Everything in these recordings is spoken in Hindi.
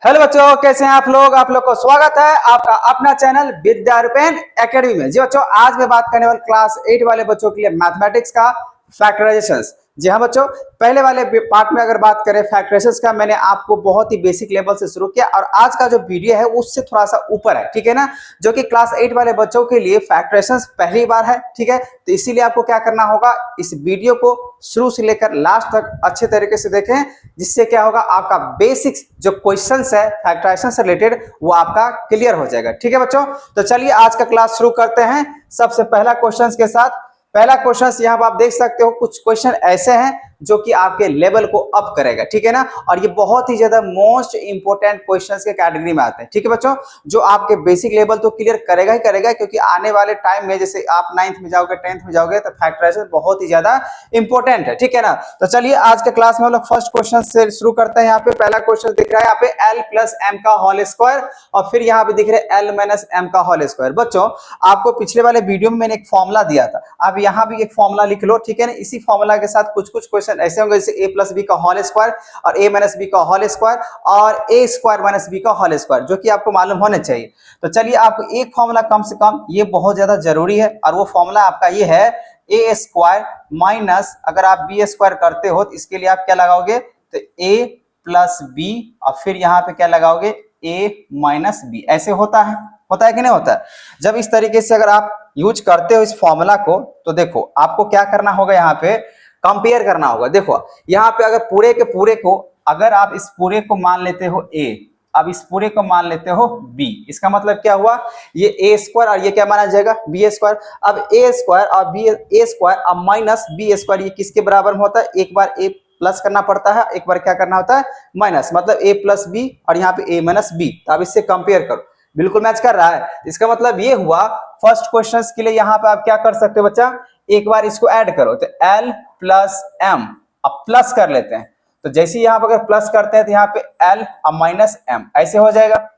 हेलो बच्चों, कैसे हैं आप लोग को स्वागत है आपका अपना चैनल विद्यारूपेन एकेडमी में। जी बच्चों, आज मैं बात करने वाला क्लास 8 वाले बच्चों के लिए मैथमेटिक्स का फैक्टराइजेशंस। जी हाँ बच्चों, पहले वाले पार्ट में अगर बात करें फैक्टराइजेशंस का, मैंने आपको बहुत ही बेसिक लेवल से शुरू किया और आज का जो वीडियो है उससे थोड़ा सा ऊपर है, ठीक है ना, जो कि क्लास 8 वाले बच्चों के लिए फैक्टराइजेशंस पहली बार है, ठीक है। तो इसीलिए आपको क्या करना होगा, इस वीडियो को शुरू से लेकर लास्ट तक अच्छे तरीके से देखें, जिससे क्या होगा, आपका बेसिक्स जो क्वेश्चंस है फैक्टराइजेशन से रिलेटेड वो आपका क्लियर हो जाएगा, ठीक है बच्चों। तो चलिए आज का क्लास शुरू करते हैं सबसे पहला क्वेश्चंस के साथ। पहला क्वेश्चन यहाँ पर आप देख सकते हो, कुछ क्वेश्चन ऐसे हैं जो कि आपके लेवल को अप करेगा, ठीक है ना, और ये बहुत ही ज्यादा मोस्ट इंपोर्टेंट क्वेश्चंस के कैटेगरी में आते हैं, ठीक है बच्चों, जो आपके बेसिक लेवल तो क्लियर करेगा ही करेगा, क्योंकि आने वाले टाइम में जैसे आप 9th में जाओगे 10th में जाओगे तो फैक्टराइजेशन बहुत ही ज्यादा इंपॉर्टेंट है, ठीक है ना। तो चलिए आज के क्लास में हम लोग फर्स्ट क्वेश्चन से शुरू करते हैं। यहाँ पे पहला क्वेश्चन दिख रहा है यहाँ पे l प्लस एम का होल स्क्वायर, और फिर यहाँ पे दिख रहा है l माइनस एम का होल स्क्वायर। बच्चों आपको पिछले वाले वीडियो में मैंने एक फॉर्मूला दिया था, अब यहाँ भी एक फॉर्मूला लिख लो, ठीक है ना। इसी फॉर्मूला के साथ कुछ कुछ क्वेश्चन ऐसे होंगे जैसे a प्लस बी का होल स्क्वायर और a माइनस बी का होल स्क्वायर और a स्क्वायर माइनस बी का होल स्क्वायर, जो कि आपको मालूम होने चाहिए। तो चलिए आपको एक फॉर्मूला कम से कम ये बहुत ज्यादा जरूरी है, और वो फॉर्मूला आपका ये है ए स्क्वायर माइनस, अगर आप बी स्क्वायर करते हो तो इसके लिए आप क्या लगाओगे, तो a प्लस बी और फिर यहाँ पे क्या लगाओगे, a माइनस बी। ऐसे होता है कि नहीं होता है। जब इस तरीके से अगर आप यूज करते हो इस फॉर्मूला को, तो देखो आपको क्या करना होगा, यहाँ पे कंपेयर करना होगा। देखो यहाँ पे अगर पूरे के पूरे को, अगर आप इस पूरे को मान लेते हो a, अब इस पूरे को मान लेते हो b, इसका मतलब क्या हुआ, ये a स्क्वायर और ये क्या माना जाएगा, b स्क्वायर। अब a स्क्वायर और b a स्क्वायर अब माइनस b स्क्वायर, ये किसके बराबर में होता है, एक बार a प्लस करना पड़ता है, एक बार क्या करना होता है, माइनस, मतलब a प्लस बी और यहाँ पे a माइनस बी। तो अब इससे कंपेयर करो, बिल्कुल मैच कर रहा है। इसका मतलब ये हुआ फर्स्ट क्वेश्चन के लिए यहाँ पे आप क्या कर सकते हो बच्चा, एक बार इसको ऐड करो, तो l प्लस m, अब प्लस कर लेते हैं, तो जैसे यहाँ पर अगर प्लस करते हैं तो यहाँ पे l और माइनस m ऐसे हो जाएगा।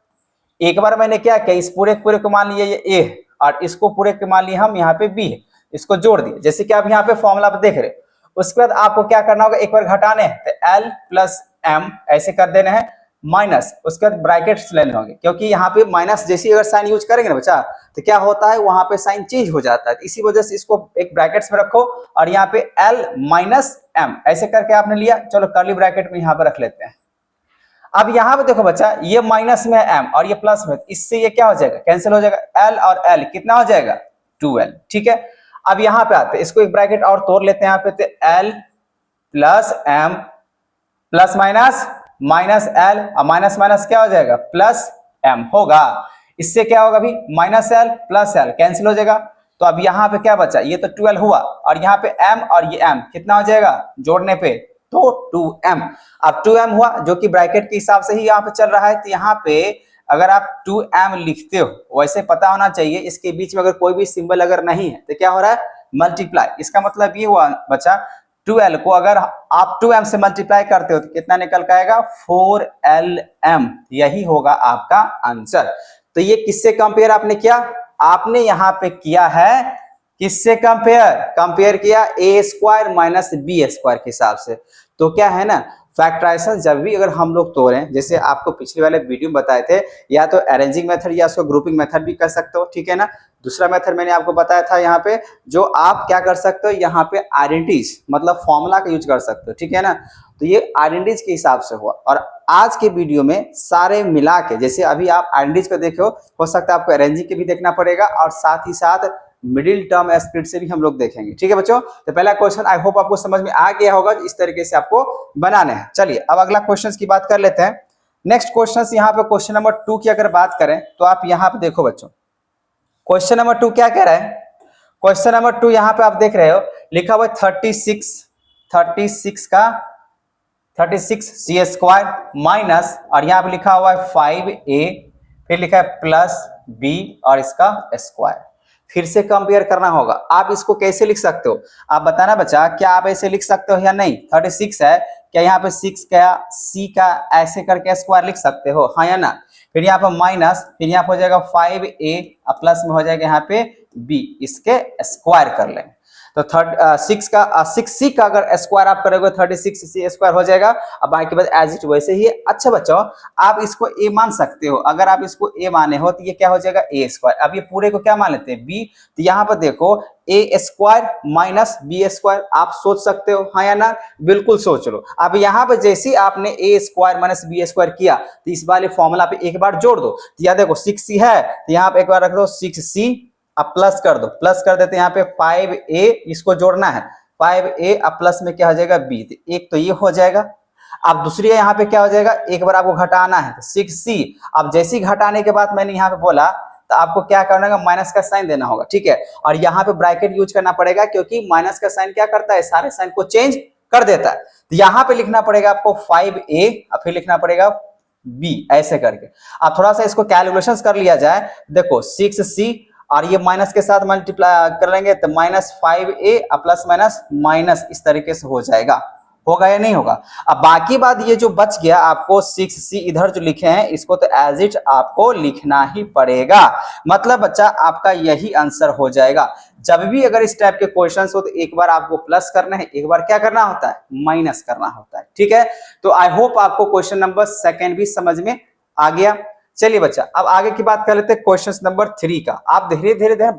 एक बार मैंने क्या किया, इस पूरे पूरे को मान लिया ये a और इसको पूरे को मान लिया हम यहाँ पे b है, इसको जोड़ दिए, जैसे कि आप यहाँ पे फॉर्मूला पे देख रहे हो। उसके बाद आपको क्या करना होगा, एक बार घटाने, तो l प्लस m ऐसे कर देना है, माइनस, उसके बाद ब्रैकेट्स लेने होंगे, क्योंकि यहाँ पे माइनस जैसे अगर साइन यूज करेंगे ना बच्चा, तो क्या होता है, वहां पे साइन चेंज हो जाता है। इसी वजह से इसको एक ब्रैकेट्स में रखो और यहाँ पे l माइनस m ऐसे करके आपने लिया। चलो कर्ली ब्रैकेट में यहाँ पे रख लेते हैं। अब यहाँ पे देखो बच्चा, ये माइनस में है m और ये प्लस में, इससे ये क्या हो जाएगा, कैंसिल हो जाएगा, l और l कितना हो जाएगा, 2l, ठीक है। अब यहाँ पे आते हैं, इसको एक ब्रैकेट और तोड़ लेते हैं यहाँ पे, तो l plus m plus minus minus L और माइनस माइनस क्या हो जाएगा, प्लस एम होगा। इससे क्या होगा, अभी minus L plus L cancel हो जाएगा। तो अब यहाँ पे क्या बचा, ये तो 12 हुआ और यहाँ पे m और ये m कितना हो जाएगा जोड़ने पे, तो 2m। अब 2m हुआ जो कि ब्रैकेट के हिसाब से ही यहाँ पे चल रहा है। तो यहाँ पे अगर आप 2m लिखते हो, वैसे पता होना चाहिए इसके बीच में अगर कोई भी सिंबल अगर नहीं है तो क्या हो रहा है, मल्टीप्लाई। इसका मतलब ये हुआ बच्चा, 12 को अगर आप 2m से मल्टीप्लाई करते हो तो कितना निकल के आएगा, 4lm, यही होगा आपका आंसर। तो ये किससे कंपेयर आपने किया, आपने यहाँ पे किया है किससे कंपेयर किया, a square minus B square के हिसाब से। तो क्या है ना, फैक्टराइजेशन जब भी अगर हम लोग तोड़ें, जैसे आपको पिछले वाले वीडियो में बताए थे, या तो अरेंजिंग मेथड या उसको ग्रुपिंग मेथड भी कर सकते हो, ठीक है ना। दूसरा मेथड मैंने आपको बताया था यहाँ पे, जो आप क्या कर सकते हो, यहाँ पे आइडेंटिटीज मतलब फॉर्मूला का यूज कर सकते हो, ठीक है ना। तो ये आइडेंटिटीज के हिसाब से हुआ, और आज के वीडियो में सारे मिला के, जैसे अभी आप आइडेंटिटीज को देखो, हो सकता है आपको अरेंजिंग के भी देखना पड़ेगा, और साथ ही साथ मिडिल टर्म स्प्लिट से भी हम लोग देखेंगे, ठीक है बच्चों। तो पहला क्वेश्चन आई होप आपको समझ में आ गया होगा, इस तरीके से आपको बनाने हैं। चलिए अब अगला क्वेश्चन की बात कर लेते हैं। नेक्स्ट क्वेश्चन यहाँ पे क्वेश्चन नंबर 2 की अगर बात करें, तो आप यहाँ पे देखो बच्चों, क्वेश्चन नंबर 2 क्या कह रहा है, क्वेश्चन नंबर 2 यहाँ पे आप देख रहे हो, लिखा हुआ 36 का 36 सी स्क्वायर माइनस, और यहाँ पे लिखा हुआ है 5a, फिर लिखा है प्लस b और इसका स्क्वायर। फिर से कंपेयर करना होगा। आप इसको कैसे लिख सकते हो, आप बताना बच्चा, क्या आप ऐसे लिख सकते हो या नहीं। 36 है, क्या यहाँ पे 6 का c का ऐसे करके स्क्वायर लिख सकते हो, हाँ या ना। फिर यहाँ पे माइनस, फिर यहाँ पे हो जाएगा 5a और प्लस में हो जाएगा यहाँ पे b, इसके स्क्वायर कर लेंगे। तो 6c का अगर स्क्वायर आप करोगे 36c स्क्वायर हो जाएगा। अब बाकी बात एज इट वैसे ही है। अच्छा बच्चों, आप इसको a मान सकते हो। अगर आप इसको a माने हो तो ये क्या हो जाएगा a स्क्वायर। अब ये पूरे को क्या मान लेते हैं b, तो यहाँ पर देखो a square minus b square. आप सोच सकते हो हाँ या ना, बिल्कुल सोच लो। अब यहाँ पर जैसे आपने a square minus b square किया तो इस वाले फॉर्मूला पे एक बार जोड़ दो। तो यहाँ देखो 6c है तो यहाँ पे एक बार रख दो 6c, अब प्लस कर दो, प्लस कर देते हैं यहाँ पे 5a, इसको जोड़ना है 5a, अब प्लस में क्या हो जाएगा b, तो एक तो ये हो जाएगा। अब दूसरी यहाँ पे क्या हो जाएगा, एक बार आपको घटाना है तो 6c। अब जैसे ही घटाने के बाद मैंने यहाँ पे बोला तो आपको क्या करना होगा, माइनस का साइन देना होगा, ठीक है। और यहाँ पे ब्रैकेट यूज करना पड़ेगा क्योंकि माइनस का साइन क्या करता है, सारे साइन को चेंज कर देता है। तो यहाँ पे लिखना पड़ेगा आपको 5a, और फिर लिखना पड़ेगा b, ऐसे करके। अब थोड़ा सा इसको कैलकुलेशन कर लिया जाए। देखो 6c और ये माइनस के साथ मल्टीप्लाई कर लेंगे तो -5a प्लस माइनस माइनस, इस तरीके से हो जाएगा। होगा या नहीं होगा। अब बाकी बात ये जो बच गया आपको 6c इधर जो लिखे हैं इसको तो एज इट आपको लिखना ही पड़ेगा। मतलब बच्चा आपका यही आंसर हो जाएगा। जब भी अगर इस टाइप के क्वेश्चंस हो तो एक बार आपको प्लस करना है, एक बार क्या करना होता है, माइनस करना होता है, ठीक है। तो आई होप आपको क्वेश्चन नंबर 2 भी समझ में आ गया। चलिए बच्चा, अब आगे की बात कर लेते हैं क्वेश्चन नंबर 3 का। आप धीरे धीरे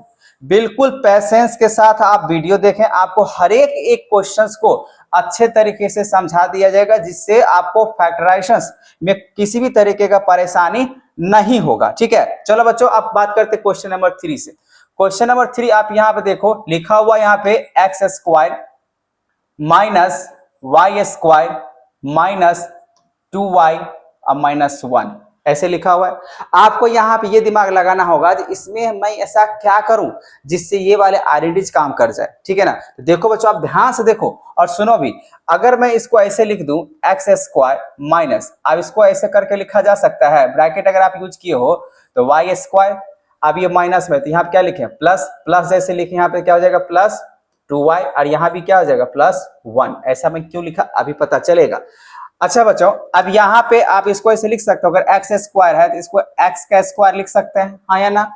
बिल्कुल पैसेंस के साथ आप वीडियो देखें, आपको हर एक क्वेश्चंस को अच्छे तरीके से समझा दिया जाएगा जिससे आपको फैक्टराइजेशन में किसी भी तरीके का परेशानी नहीं होगा, ठीक है। चलो बच्चों, अब बात करते हैं क्वेश्चन नंबर 3 से। क्वेश्चन नंबर 3 आप यहाँ पे देखो लिखा हुआ यहाँ पे x square minus y square minus 2y minus 1, ऐसे लिखा हुआ है। आपको यहाँ पे ये दिमाग लगाना होगा कि इसमें मैं ऐसा क्या करूं जिससे ये वाले आरडीज काम कर जाए, ठीक है ना। तो देखो बच्चों, आप ध्यान से देखो और सुनो भी। अगर मैं इसको ऐसे लिख दूं एक्स स्क्वायर माइनस, अब इसको ऐसे करके लिखा जा सकता है, ब्रैकेट अगर आप यूज किए हो तो वाई स्क्वायर, अब ये माइनस में तो यहाँ पे क्या लिखे प्लस, प्लस जैसे लिखे यहाँ पे क्या हो जाएगा प्लस 2y, और यहाँ भी क्या हो जाएगा प्लस 1। ऐसा मैं क्यों लिखा अभी पता चलेगा। अच्छा बच्चों, अब यहाँ पे आप इसको ऐसे लिख सकते हो, अगर एक्स स्क्वायर है तो इसको एक्स का स्क्वायर लिख सकते हैं हाँ या ना।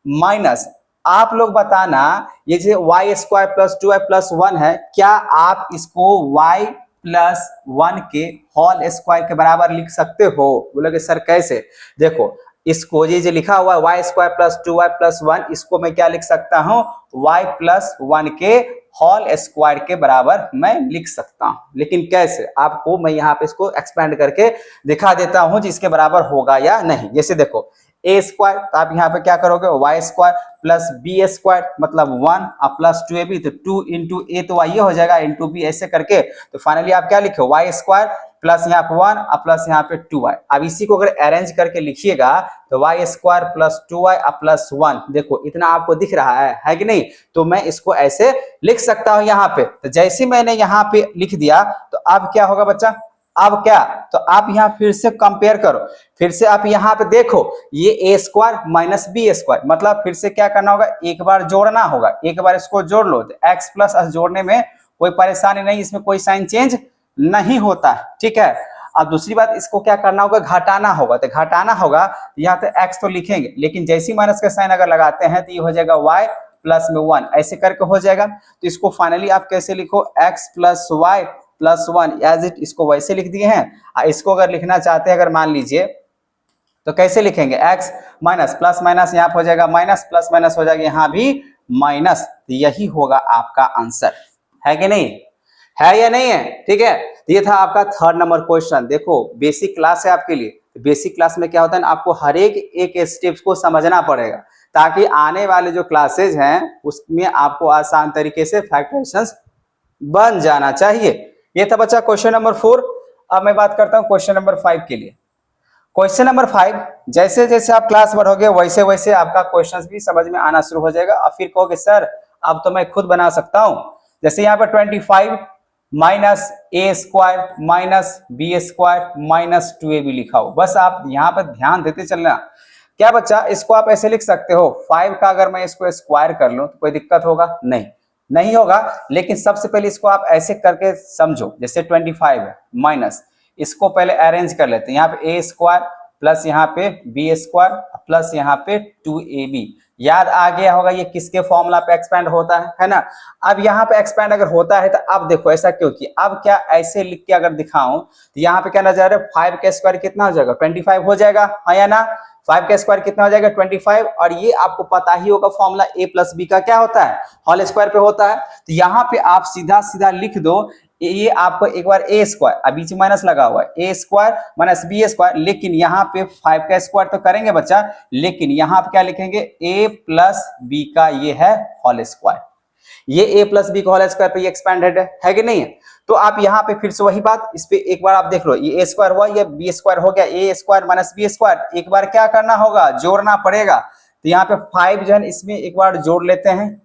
माइनस आप लोग बताना, ये जो Y square plus 2y plus 1 है, क्या आप इसको y प्लस 1 के होल स्क्वायर के बराबर लिख सकते हो। बोलोगे सर कैसे। देखो इसको ये जो लिखा हुआ है Y square plus 2y plus 1, इसको मैं क्या लिख सकता हूँ, y प्लस 1 के होल स्क्वायर के बराबर मैं लिख सकता हूं। लेकिन कैसे, आपको मैं यहाँ पे इसको एक्सपेंड करके दिखा देता हूं जिसके बराबर होगा या नहीं। जैसे देखो ए स्क्वायर, तो आप यहाँ पे क्या करोगे y square plus B square मतलब 1 और प्लस 2ab, तो 2 इंटू ए तो ये हो जाएगा इंटू बी, ऐसे करके तो फाइनली आप क्या लिखे वाई स्क्वायर प्लस यहाँ पे 1 और प्लस यहाँ पे 2y। अब इसी को अगर अरेंज करके लिखिएगा तो वाई स्क्वायर प्लस 2y और प्लस 1, देखो इतना आपको दिख रहा है कि नहीं। तो मैं इसको ऐसे लिख सकता हूं यहाँ पे। तो जैसे मैंने यहाँ पे लिख दिया तो अब क्या होगा बच्चा, अब क्या, तो आप यहाँ फिर से कंपेयर करो, फिर से आप यहाँ पे देखो ये ए स्क्वायर माइनस बी स्क्वायर, मतलब फिर से क्या करना होगा, एक बार जोड़ना होगा, एक बार इसको जोड़ लो। तो एक्स प्लस एस जोड़ने में कोई परेशानी नहीं, इसमें कोई साइन चेंज नहीं होता है, ठीक है। अब दूसरी बात, इसको क्या करना होगा, घटाना होगा। तो घटाना होगा यहाँ पे एक्स तो लिखेंगे, लेकिन जैसी माइनस का साइन अगर लगाते हैं तो ये हो जाएगा y प्लस में 1, ऐसे करके हो जाएगा। तो इसको फाइनली आप कैसे लिखो, x plus y plus 1 as it, इसको वैसे लिख दिए हैं। इसको अगर लिखना चाहते हैं, अगर मान लीजिए तो कैसे लिखेंगे, x माइनस प्लस माइनस यहाँ पे हो जाएगा माइनस, प्लस माइनस हो जाएगा यहाँ भी माइनस। तो यही होगा आपका आंसर, है कि नहीं, है या नहीं है, ठीक है। तो ये था आपका 3rd नंबर क्वेश्चन। देखो बेसिक क्लास है आपके लिए, बेसिक क्लास में क्या होता है, आपको हर एक स्टेप्स को समझना पड़ेगा ताकि आने वाले जो क्लासेज हैं उसमें आपको आसान तरीके से फैक्टराइजेशन बन जाना चाहिए। ये था बच्चा क्वेश्चन नंबर 4। अब मैं बात करता हूं क्वेश्चन नंबर 5 के लिए। क्वेश्चन नंबर 5, जैसे जैसे आप क्लास बढ़ोगे वैसे वैसे आपका क्वेश्चंस भी समझ में आना शुरू हो जाएगा और फिर कहोगे सर अब तो मैं खुद बना सकता हूं। जैसे यहाँ पर 25 minus A square minus B square minus 2ab लिखा हो, बस आप यहाँ पर ध्यान देते चलना। क्या बच्चा, इसको आप ऐसे लिख सकते हो 5 का अगर मैं इसको स्क्वायर कर लूं तो कोई दिक्कत होगा, नहीं होगा। लेकिन सबसे पहले इसको आप ऐसे करके समझो, जैसे 25 है माइनस, इसको पहले अरेंज कर लेते हैं। यहाँ पे ए स्क्वायर प्लस यहाँ पे बी स्क्वायर प्लस यहाँ पे 2ab। याद आ गया होगा ये किसके फॉर्मूला पे एक्सपेंड होता है ना। अब यहाँ पे एक्सपेंड अगर होता है तो अब देखो ऐसा क्यों कि अब क्या ऐसे लिख के अगर दिखाऊं तो यहाँ पे क्या नजर है 5 का स्क्वायर कितना हो जाएगा 25 हो जाएगा, हाँ या ना। 5 का स्क्वायर कितना हो जाएगा 25। और ये आपको पता ही होगा फॉर्मूला a प्लस बी का क्या होता है होल स्क्वायर पे होता है। तो यहाँ पे आप सीधा सीधा लिख दो ये आपको एक बार ए स्क्वायर, अब बीच में माइनस लगा हुआ है, ए स्क्वायर माइनस बी स्क्वायर, लेकिन यहाँ पे 5 का स्क्वायर तो करेंगे बच्चा, लेकिन यहाँ पे क्या लिखेंगे ए प्लस बी का ये है होल स्क्वायर। ये ए प्लस बी का होल स्क्वायर पे ये एक्सपेंडेड है कि नहीं है। तो आप यहाँ पे फिर से वही बात, इस पे एक बार आप देख लो, ये ए स्क्वायर हुआ, ये बी स्क्वायर हो गया, ए स्क्वायर माइनस बी स्क्वायर, एक बार क्या करना होगा जोड़ना पड़ेगा। तो यहाँ पे 5 जो है इसमें एक बार जोड़ लेते हैं,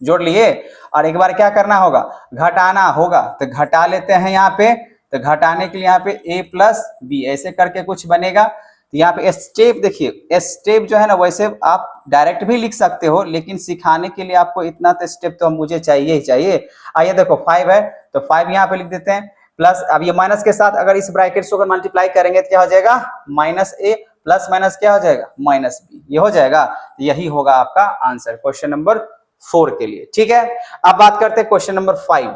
जोड़ लिए, और एक बार क्या करना होगा घटाना होगा, तो घटा लेते हैं यहाँ पे। तो घटाने के लिए यहाँ पे a प्लस बी ऐसे करके कुछ बनेगा। तो यहाँ पे स्टेप देखिए, स्टेप जो है ना वैसे आप डायरेक्ट भी लिख सकते हो, लेकिन सिखाने के लिए आपको इतना तो स्टेप तो मुझे चाहिए ही चाहिए। आइए देखो 5 है तो 5 यहाँ पे लिख देते हैं, प्लस अब ये माइनस के साथ अगर इस ब्रैकेट को मल्टीप्लाई करेंगे तो क्या हो जाएगा माइनस ए प्लस माइनस क्या हो जाएगा माइनस बी, ये हो जाएगा। यही होगा आपका आंसर क्वेश्चन नंबर 4 के लिए। ठीक है, अब बात करते हैं क्वेश्चन नंबर 5।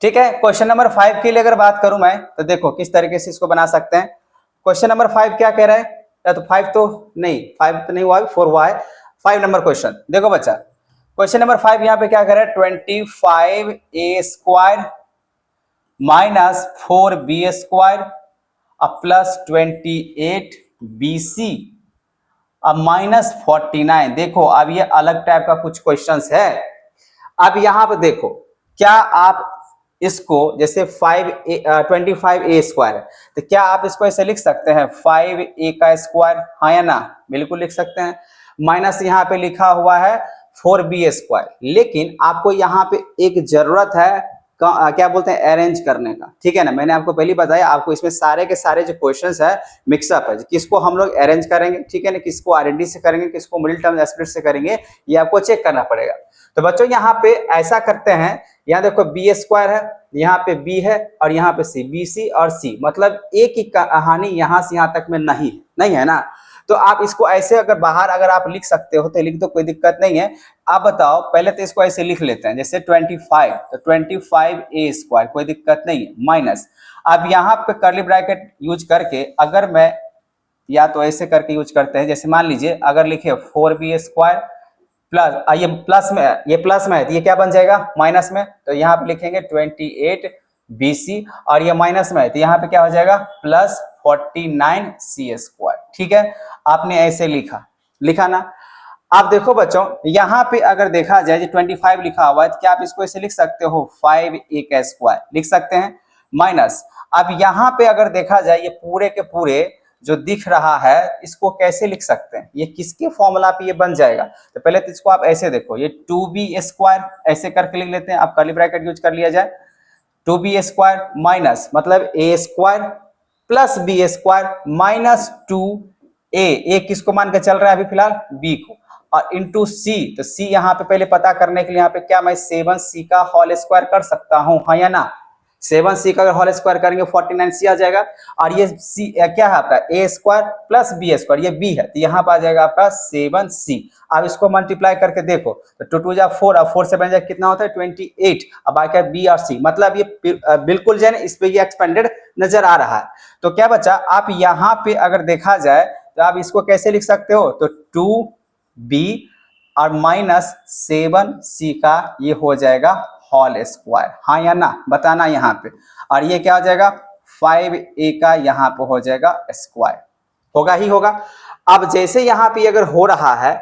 ठीक है, क्वेश्चन नंबर 5 के लिए अगर बात करूं मैं तो देखो किस तरीके से इसको बना सकते हैं। क्वेश्चन नंबर 5 क्या कह रहा है, या तो 5 तो नहीं, 5 तो नहीं हुआ, 4 हुआ है। 5 नंबर क्वेश्चन देखो बच्चा, क्वेश्चन नंबर 5 यहाँ पे क्या कह रहा है 25a square minus 4b square plus 28bc अब माइनस 49। देखो अब ये अलग टाइप का कुछ क्वेश्चंस है। अब यहां पे देखो क्या आप इसको जैसे 25a स्क्वायर है तो क्या आप इसको ऐसे लिख सकते हैं 5a का स्क्वायर, हाँ या ना, बिल्कुल लिख सकते हैं। माइनस यहाँ पे लिखा हुआ है 4b स्क्वायर, लेकिन आपको यहाँ पे एक जरूरत है क्या बोलते हैं अरेंज करने का। ठीक है ना, मैंने आपको पहले बताया आपको इसमें सारे के सारे जो क्वेश्चंस है मिक्सअप है, किसको हम लोग अरेंज करेंगे, ठीक है ना, किसको आरएनडी से करेंगे, किसको मिडिल टर्म स्प्लिट से करेंगे, ये आपको चेक करना पड़ेगा। तो बच्चों यहाँ पे ऐसा करते हैं, यहाँ देखो बी स्क्वायर है, यहाँ पे बी है और यहाँ पे सी, बी सी और सी, मतलब एक ही कहानी यहाँ से यहाँ तक में नहीं है ना। तो आप इसको ऐसे अगर बाहर अगर आप लिख सकते हो तो लिख दो, कोई दिक्कत नहीं है। आप बताओ, पहले तो इसको ऐसे लिख लेते हैं जैसे 25, तो 25a स्क्वायर, कोई दिक्कत नहीं है, माइनस अब यहाँ पे कर्ली ब्रैकेट यूज करके अगर मैं या तो ऐसे करके यूज करते हैं, जैसे मान लीजिए अगर लिखे 4b स्क्वायर प्लस ये प्लस में है तो ये क्या बन जाएगा माइनस में, तो यहाँ पे लिखेंगे 28bc और ये माइनस में है तो यहाँ पे क्या हो जाएगा प्लस 49c स्क्वायर। ठीक है, आपने ऐसे लिखा ना। आप देखो बच्चों यहाँ पे अगर देखा जाए 25 लिखा हुआ है तो क्या आप इसको ऐसे लिख सकते हो 5a का स्क्वायर लिख सकते हैं, माइनस अब यहाँ पे अगर देखा जाए ये पूरे के पूरे जो दिख रहा है इसको कैसे लिख सकते हैं, ये किसके फॉर्मूला पे ये बन जाएगा। तो पहले तो इसको आप ऐसे देखो, ये 2b स्क्वायर ऐसे करके लिख लेते हैं, आप कर्ली ब्रैकेट यूज कर लिया जाए, 2b स्क्वायर माइनस मतलब a square plus b square minus 2a किसको मान के चल रहा है अभी फिलहाल b को, और इंटू c, तो c यहाँ पे पहले पता करने के लिए यहाँ पे क्या मैं 7c का होल स्क्वायर कर सकता हूँ, हाँ या ना। 7c का अगर होल स्क्वायर करेंगे 49c आ जाएगा, और ये c क्या है आपका a square plus b square, ये b है तो यहाँ पे आ जाएगा आपका 7c। अब इसको मल्टीप्लाई करके देखो तो 2 2 जा 4, अब 4 से बन जाए कितना होता है 28, अब आ गया b और c, मतलब ये बिल्कुल जो है ना इस पे ये एक्सपेंडेड नजर आ रहा है। तो क्या बच्चा आप यहाँ पे अगर देखा जाए तो आप इसको कैसे लिख सकते हो, तो 2b और माइनस 7c का ये हो जाएगा होल स्क्वायर, हाँ या ना, बताना यहाँ पे, और ये क्या हो जाएगा 5a का यहाँ पे हो जाएगा स्क्वायर, होगा ही होगा। अब जैसे यहाँ पे अगर हो रहा है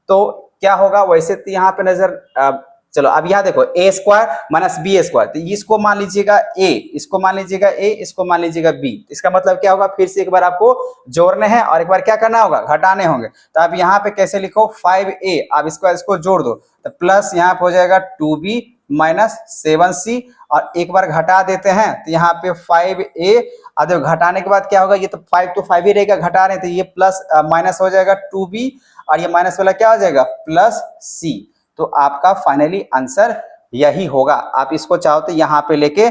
तो क्या होगा, वैसे तो यहाँ पे नजर चलो अब यहाँ देखो a square minus b square, तो इसको मान लीजिएगा a, इसको मान लीजिएगा a, इसको मान लीजिएगा b, इसका मतलब क्या होगा फिर से एक बार आपको जोड़ने हैं और एक बार क्या करना होगा घटाने होंगे। तो आप यहाँ पे कैसे लिखो 5a, आप इसको जोड़ दो तो प्लस यहाँ पे हो जाएगा 2b माइनस 7c और एक बार घटा देते हैं तो यहाँ पे 5a, अब देखो घटाने के बाद क्या होगा, ये तो 5 तो 5 ही रहेगा, घटा रहे हैं तो ये प्लस माइनस हो जाएगा 2b और ये माइनस वाला क्या हो जाएगा प्लस c। तो आपका फाइनली आंसर यही होगा। आप इसको चाहो तो यहाँ पे लेके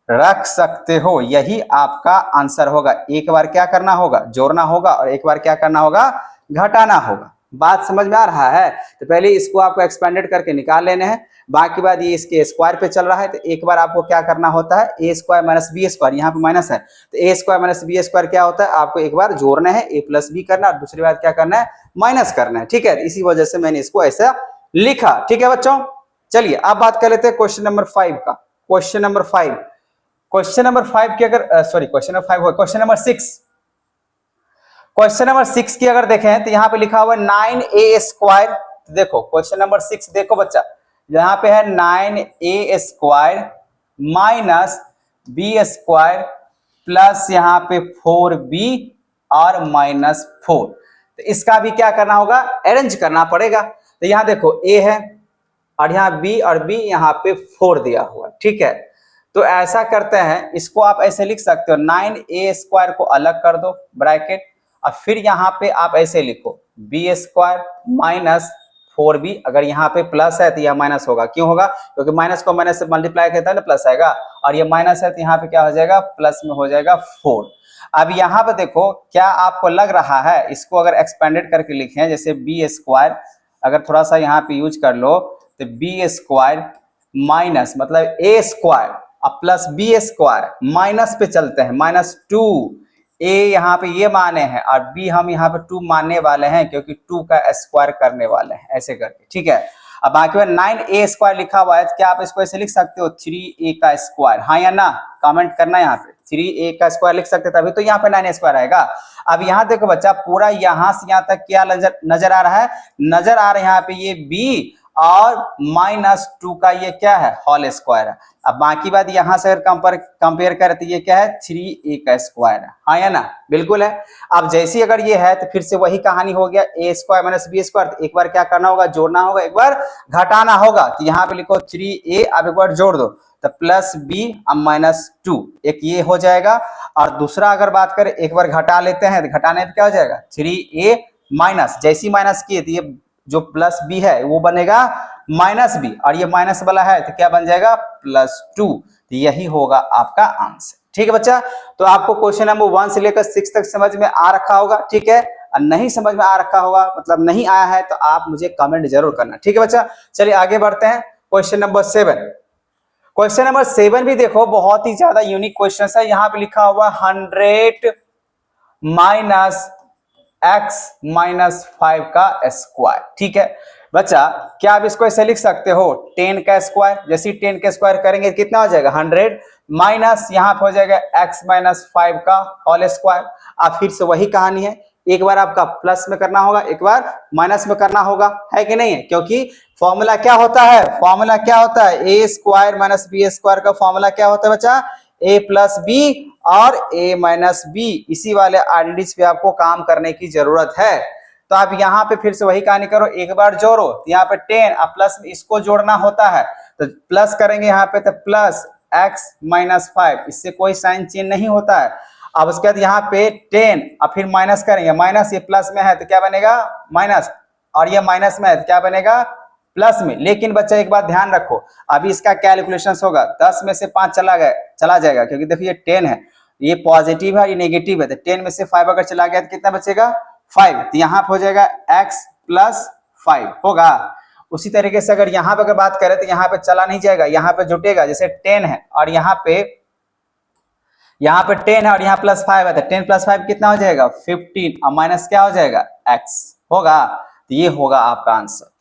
रख सकते हो। यही आपका आंसर होगा। एक बार क्या करना होगा, जोड़ना होगा, और एक बार क्या करना होगा, घटाना होगा। बात समझ में आ रहा है? तो पहले इसको आपको एक्सपेंडेड करके निकाल लेने हैं। बाकी बात ये इसके स्क्वायर पे चल रहा है, तो एक बार आपको क्या करना होता है, ए स्क्वायर माइनस बी स्क्वायर, यहाँ पे माइनस है तो ए स्क्वायर माइनस बी स्क्वायर क्या होता है, आपको एक बार जोड़ना है, ए प्लस बी करना, और दूसरी बार क्या करना है, माइनस करना है। ठीक है, इसी वजह से मैंने इसको ऐसा लिखा। ठीक है बच्चों, चलिए अब बात कर लेते हैं क्वेश्चन नंबर 5 का। क्वेश्चन नंबर 5 की अगर क्वेश्चन नंबर 6, क्वेश्चन नंबर 6 की अगर देखें तो यहाँ पे लिखा हुआ है 9a स्क्वायर। देखो क्वेश्चन नंबर 6 देखो बच्चा, यहाँ पे है 9a square minus B square plus यहाँ पे 4b और माइनस 4। तो इसका भी क्या करना होगा, अरेंज करना पड़ेगा। तो यहाँ देखो a है और यहाँ b और b यहाँ पे 4 दिया हुआ। ठीक है, तो ऐसा करते हैं, इसको आप ऐसे लिख सकते हो, 9a स्क्वायर को अलग कर दो ब्रैकेट, और फिर यहाँ पे आप ऐसे लिखो बी स्क्वायर माइनस 4b। अगर यहाँ पे प्लस है तो यह माइनस होगा। क्यों होगा, क्योंकि माइनस को माइनस से मल्टीप्लाई करता है ना, प्लस आएगा, और ये माइनस है तो यहाँ पे क्या हो जाएगा, प्लस में हो जाएगा 4। अब यहाँ पे देखो, क्या आपको लग रहा है, इसको अगर एक्सपेंडेड करके लिखें, जैसे बी स्क्वायर अगर थोड़ा सा यहाँ पे यूज कर लो, तो बी स्क्वायर माइनस मतलब ए स्क्वायर अब प्लस बी स्क्वायर, माइनस पे चलते हैं, माइनस 2, ए यहाँ पे ये माने हैं और बी हम यहाँ पे 2 मानने वाले हैं, क्योंकि 2 का स्क्वायर करने वाले हैं, ऐसे करके। ठीक है, अब बाकी में 9a स्क्वायर लिखा हुआ है, तो क्या आप इसको ऐसे लिख सकते हो, 3a का स्क्वायर, हाँ या ना, कमेंट करना। यहाँ पे 3a का स्क्वायर लिख सकते, तभी तो यहाँ पे 9a स्क्वायर आएगा। अब यहाँ देखो बच्चा, पूरा यहाँ से यहाँ तक क्या नजर आ रहा है, नजर आ रहा है यहाँ पे ये b और माइनस 2 का ये क्या है, होल स्क्वायर है। अब बाकी बात यहाँ से अगर कंपेयर करें तो ये क्या है, 3a का स्क्वायर है, हाँ या ना, बिल्कुल है। अब जैसी अगर ये है तो फिर से वही कहानी हो गया, a square minus B square. तो एक बार क्या करना होगा, जोड़ना होगा, एक बार घटाना होगा। तो यहाँ पे लिखो 3a, अब एक बार जोड़ दो तो प्लस b अब माइनस 2, एक ये हो जाएगा। और दूसरा अगर बात करें, एक बार घटा लेते हैं, तो घटाने पे क्या हो जाएगा, 3a माइनस, जैसी माइनस किए तो ये जो प्लस बी है वो बनेगा माइनस बी, और ये माइनस वाला है तो क्या बन जाएगा, प्लस 2। तो यही होगा आपका आंसर। ठीक है बच्चा, तो आपको क्वेश्चन नंबर 1 से लेकर 6 तक समझ में आ रखा होगा। ठीक है, और नहीं समझ में आ रखा होगा, मतलब नहीं आया है, तो आप मुझे कमेंट जरूर करना। ठीक है बच्चा, चलिए आगे बढ़ते हैं। क्वेश्चन नंबर 7, क्वेश्चन नंबर 7 भी देखो बहुत ही ज्यादा यूनिक क्वेश्चन है। यहाँ पे लिखा हुआ 100 माइनस x माइनस 5 का स्क्वायर। ठीक है बच्चा, क्या आप इसको ऐसे लिख सकते हो, 10 का स्क्वायर, जैसे 10 का स्क्वायर करेंगे कितना हो जाएगा, 100 माइनस यहाँ पे हो जाएगा x माइनस 5 का होल स्क्वायर। अब फिर से वही कहानी है, एक बार आपका प्लस में करना होगा, एक बार माइनस में करना होगा, है कि नहीं है, क्योंकि फॉर्मूला क्या होता है, फॉर्मूला क्या होता है, ए स्क्वायर माइनस बी स्क्वायर का फॉर्मूला क्या होता है बच्चा, ए प्लस बी और a माइनस बी। इसी वाले आइडेंटिटीज पे आपको काम करने की जरूरत है। तो आप यहाँ पे फिर से वही कहानी करो, एक बार जोड़ो, यहाँ पे 10 और प्लस में इसको जोड़ना होता है, तो प्लस करेंगे यहाँ पे, तो प्लस x माइनस 5, इससे कोई साइन चेंज नहीं होता है। अब उसके बाद यहाँ पे 10 और फिर माइनस करेंगे, माइनस ये प्लस में है तो क्या बनेगा, माइनस, और ये माइनस में है तो क्या बनेगा, प्लस में। लेकिन बच्चा एक बात ध्यान रखो, अभी इसका कैलकुलेशन होगा, 10 में से 5 चला जाएगा, क्योंकि देखिए ये 10 है, ये पॉजिटिव है, ये नेगेटिव है, तो 10 में से 5 अगर चला गया तो कितना बचेगा, 5। तो यहाँ पे हो जाएगा x प्लस 5 होगा। उसी तरीके से अगर यहाँ पे अगर बात करें तो यहाँ पे चला नहीं जाएगा, यहाँ पे जुटेगा, जैसे 10 है और यहाँ पे 10 है और यहाँ प्लस 5 है, तो 10 प्लस 5 कितना हो जाएगा, 15, और माइनस क्या हो जाएगा, x होगा। तो ये होगा आपका आंसर।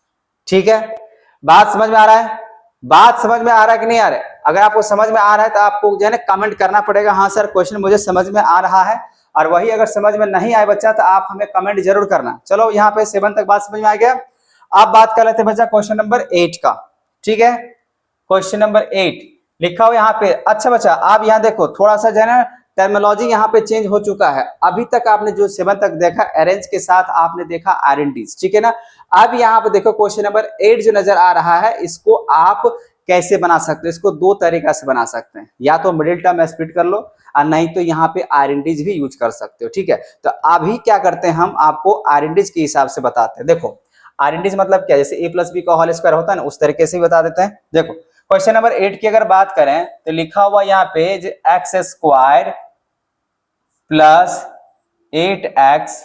ठीक है, बात समझ में आ रहा है, बात समझ में आ रहा है कि नहीं आ रहा है? अगर आपको समझ में आ रहा है तो आपको जो है ना कमेंट करना पड़ेगा, हाँ सर क्वेश्चन मुझे समझ में आ रहा है। और वही अगर समझ में नहीं आए बच्चा तो आप हमें कमेंट जरूर करना। चलो यहाँ पे 7 तक बात समझ में आ गया। अब बात कर लेते हैं बच्चा क्वेश्चन नंबर 8 का। ठीक है, क्वेश्चन नंबर 8 लिखा हुआ यहाँ पे। अच्छा बच्चा, आप यहाँ देखो थोड़ा सा जो है ना टर्मिनोलॉजी यहाँ पे चेंज हो चुका है। अभी तक आपने जो 7 तक देखा अरेंज के साथ आपने देखा आइडेंटिटीज, ठीक है ना। अब यहाँ पे देखो क्वेश्चन नंबर 8 जो नजर आ रहा है, इसको आप कैसे बना सकते हो, इसको 2 तरीका से बना सकते हैं, या तो मिडिल टर्म स्प्लिट कर लो और नहीं तो यहाँ पे आइडेंटिटीज भी यूज कर सकते हो। ठीक है, तो अभी क्या करते हैं, हम आपको आइडेंटिटीज के हिसाब से बताते हैं। देखो आइडेंटिटीज मतलब क्या, जैसे a प्लस बी का होल स्क्वायर होता है ना, उस तरीके से ही बता देते हैं। देखो क्वेश्चन नंबर 8 की अगर बात करें तो लिखा हुआ यहाँ पे x square plus 8x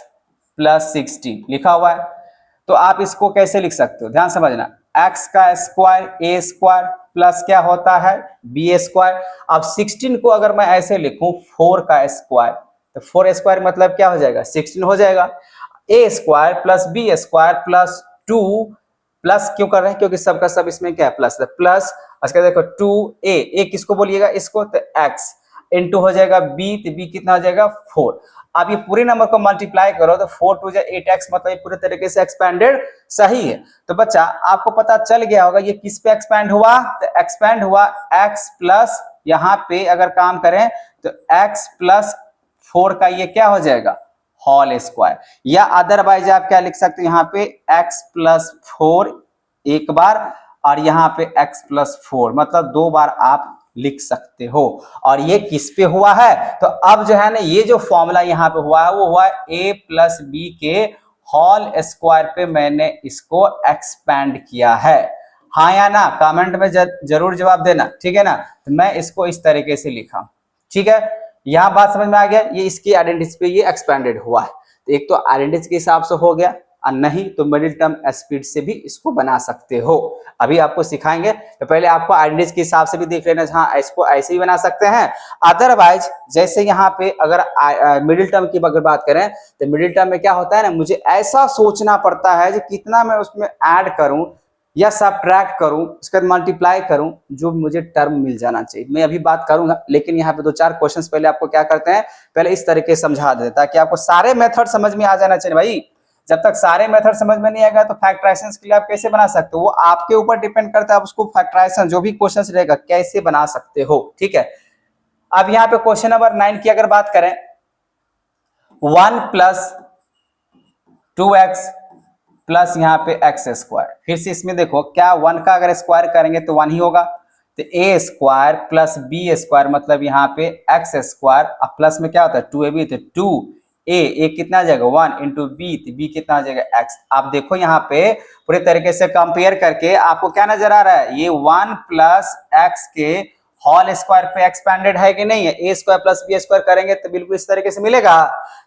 plus 16 लिखा हुआ है। तो आप इसको कैसे लिख सकते हो, ध्यान समझना। x का स्क्वायर ए स्क्वायर प्लस क्या होता है बी स्क्वायर। अब 16 को अगर मैं ऐसे लिखूं 4 का स्क्वायर, तो 4 स्क्वायर मतलब क्या हो जाएगा 16 हो जाएगा। A square plus B square plus 2, plus क्यों कर रहे हैं, क्योंकि सबका सब इसमें क्या है प्लस, प्लस इसका देखो 2a किसको बोलिएगा इसको, तो x इंटू हो जाएगा b, तो b कितना हो जाएगा 4। अब ये पूरे नंबर को मल्टीप्लाई करो तो 4 टू 8x, मतलब ये पूरे तरीके से एक्सपेंडेड सही है। तो बच्चा आपको पता चल गया होगा ये किस पे एक्सपेंड हुआ, तो एक्सपेंड हुआ x प्लस, यहाँ पे अगर काम करें तो x प्लस 4 का ये क्या हो जाएगा होल स्क्वायर, या अदरवाइज आप क्या लिख सकते हो यहाँ पे x प्लस 4 एक बार और यहाँ पे x प्लस 4, मतलब 2 बार आप लिख सकते हो। और ये किस पे हुआ है, तो अब जो है ना ये जो फॉर्मूला यहाँ पे हुआ है वो हुआ a प्लस बी के होल स्क्वायर पे मैंने इसको एक्सपेंड किया है। हाँ या ना कमेंट में जरूर जवाब देना, ठीक है ना। तो मैं इसको इस तरीके से लिखा, ठीक है। यहाँ बात समझ में आ गया, ये इसकी आइडेंटिटी पे ये एक्सपेंडेड हुआ है। तो एक तो आइडेंटिटी के हिसाब से हो गया, और नहीं तो मिडिल टर्म स्पीड से भी इसको बना सकते हो। अभी आपको सिखाएंगे, तो पहले आपको आइडेंटिटी के हिसाब से भी देख लेना, हाँ इसको ऐसे ही बना सकते हैं। अदरवाइज जैसे यहाँ पे अगर मिडिल टर्म की अगर बात करें तो मिडिल टर्म में क्या होता है ना, मुझे ऐसा सोचना पड़ता है कि कितना मैं उसमें ऐड करूं या सब्ट्रैक्ट करूं, उसके बाद मल्टीप्लाई करूं, जो मुझे टर्म मिल जाना चाहिए। मैं अभी बात करूंगा, लेकिन यहाँ पे 2-4 क्वेश्चंस पहले आपको क्या करते हैं, पहले इस तरीके से समझा देते हैं ताकि आपको सारे मेथड समझ में आ जाना चाहिए भाई। जब तक सारे मेथड समझ में नहीं आएगा तो फैक्टराइजेशन के लिए आप कैसे बना सकते हो, वो आपके ऊपर डिपेंड करता है। आप उसको फैक्टराइजेशन जो भी क्वेश्चन रहेगा कैसे बना सकते हो, ठीक है। अब यहाँ पे क्वेश्चन नंबर 9 की अगर बात करें, 1 प्लस 2x प्लस यहाँ पे एक्स स्क्वायर, फिर से इसमें देखो क्या 1 का अगर स्क्वायर करेंगे तो 1 ही होगा। तो ए स्क्वायर प्लस बी स्क्वायर मतलब यहाँ पे एक्स स्क्वायर, अब प्लस में क्या होता है 2ab, तो 2a कितना आ जाएगा 1 इंटू बी, तो बी कितना आ जाएगा x। आप देखो यहाँ पे पूरे तरीके से कंपेयर करके आपको क्या नजर आ रहा है, ये 1 प्लस एक्स के होल स्क्वायर पे एक्सपेंडेड है कि नहीं है। ए स्क्वायर प्लस बी स्क्वायर करेंगे तो बिल्कुल इस तरीके से मिलेगा।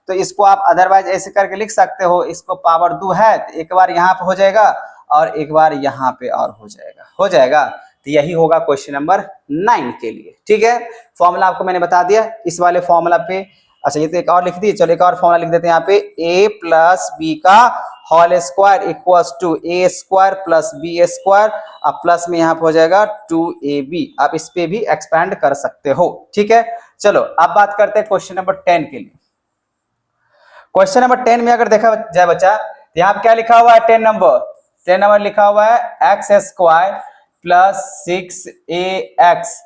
तो इसको आप अदरवाइज ऐसे करके लिख सकते हो, इसको पावर 2 है तो एक बार यहाँ पे हो जाएगा और एक बार यहाँ पे और हो जाएगा। तो यही होगा क्वेश्चन नंबर 9 के लिए, ठीक है। फॉर्मूला आपको मैंने बता दिया इस वाले फॉर्मूला पे। अच्छा ये तो एक और लिख दिए, चलो एक और फॉर्मूला लिख देते हैं यहाँ पे, a प्लस बी का whole square equals to a square plus B square, अब प्लस में यहाँ पे हो जाएगा 2ab। आप इस पे भी एक्सपेंड कर सकते हो, ठीक है। चलो अब बात करते हैं क्वेश्चन नंबर 10 के लिए। क्वेश्चन नंबर 10 में अगर देखा जाए बच्चा, तो यहाँ पे क्या लिखा हुआ है 10 नंबर लिखा हुआ है एक्स स्क्वायर प्लस 6ax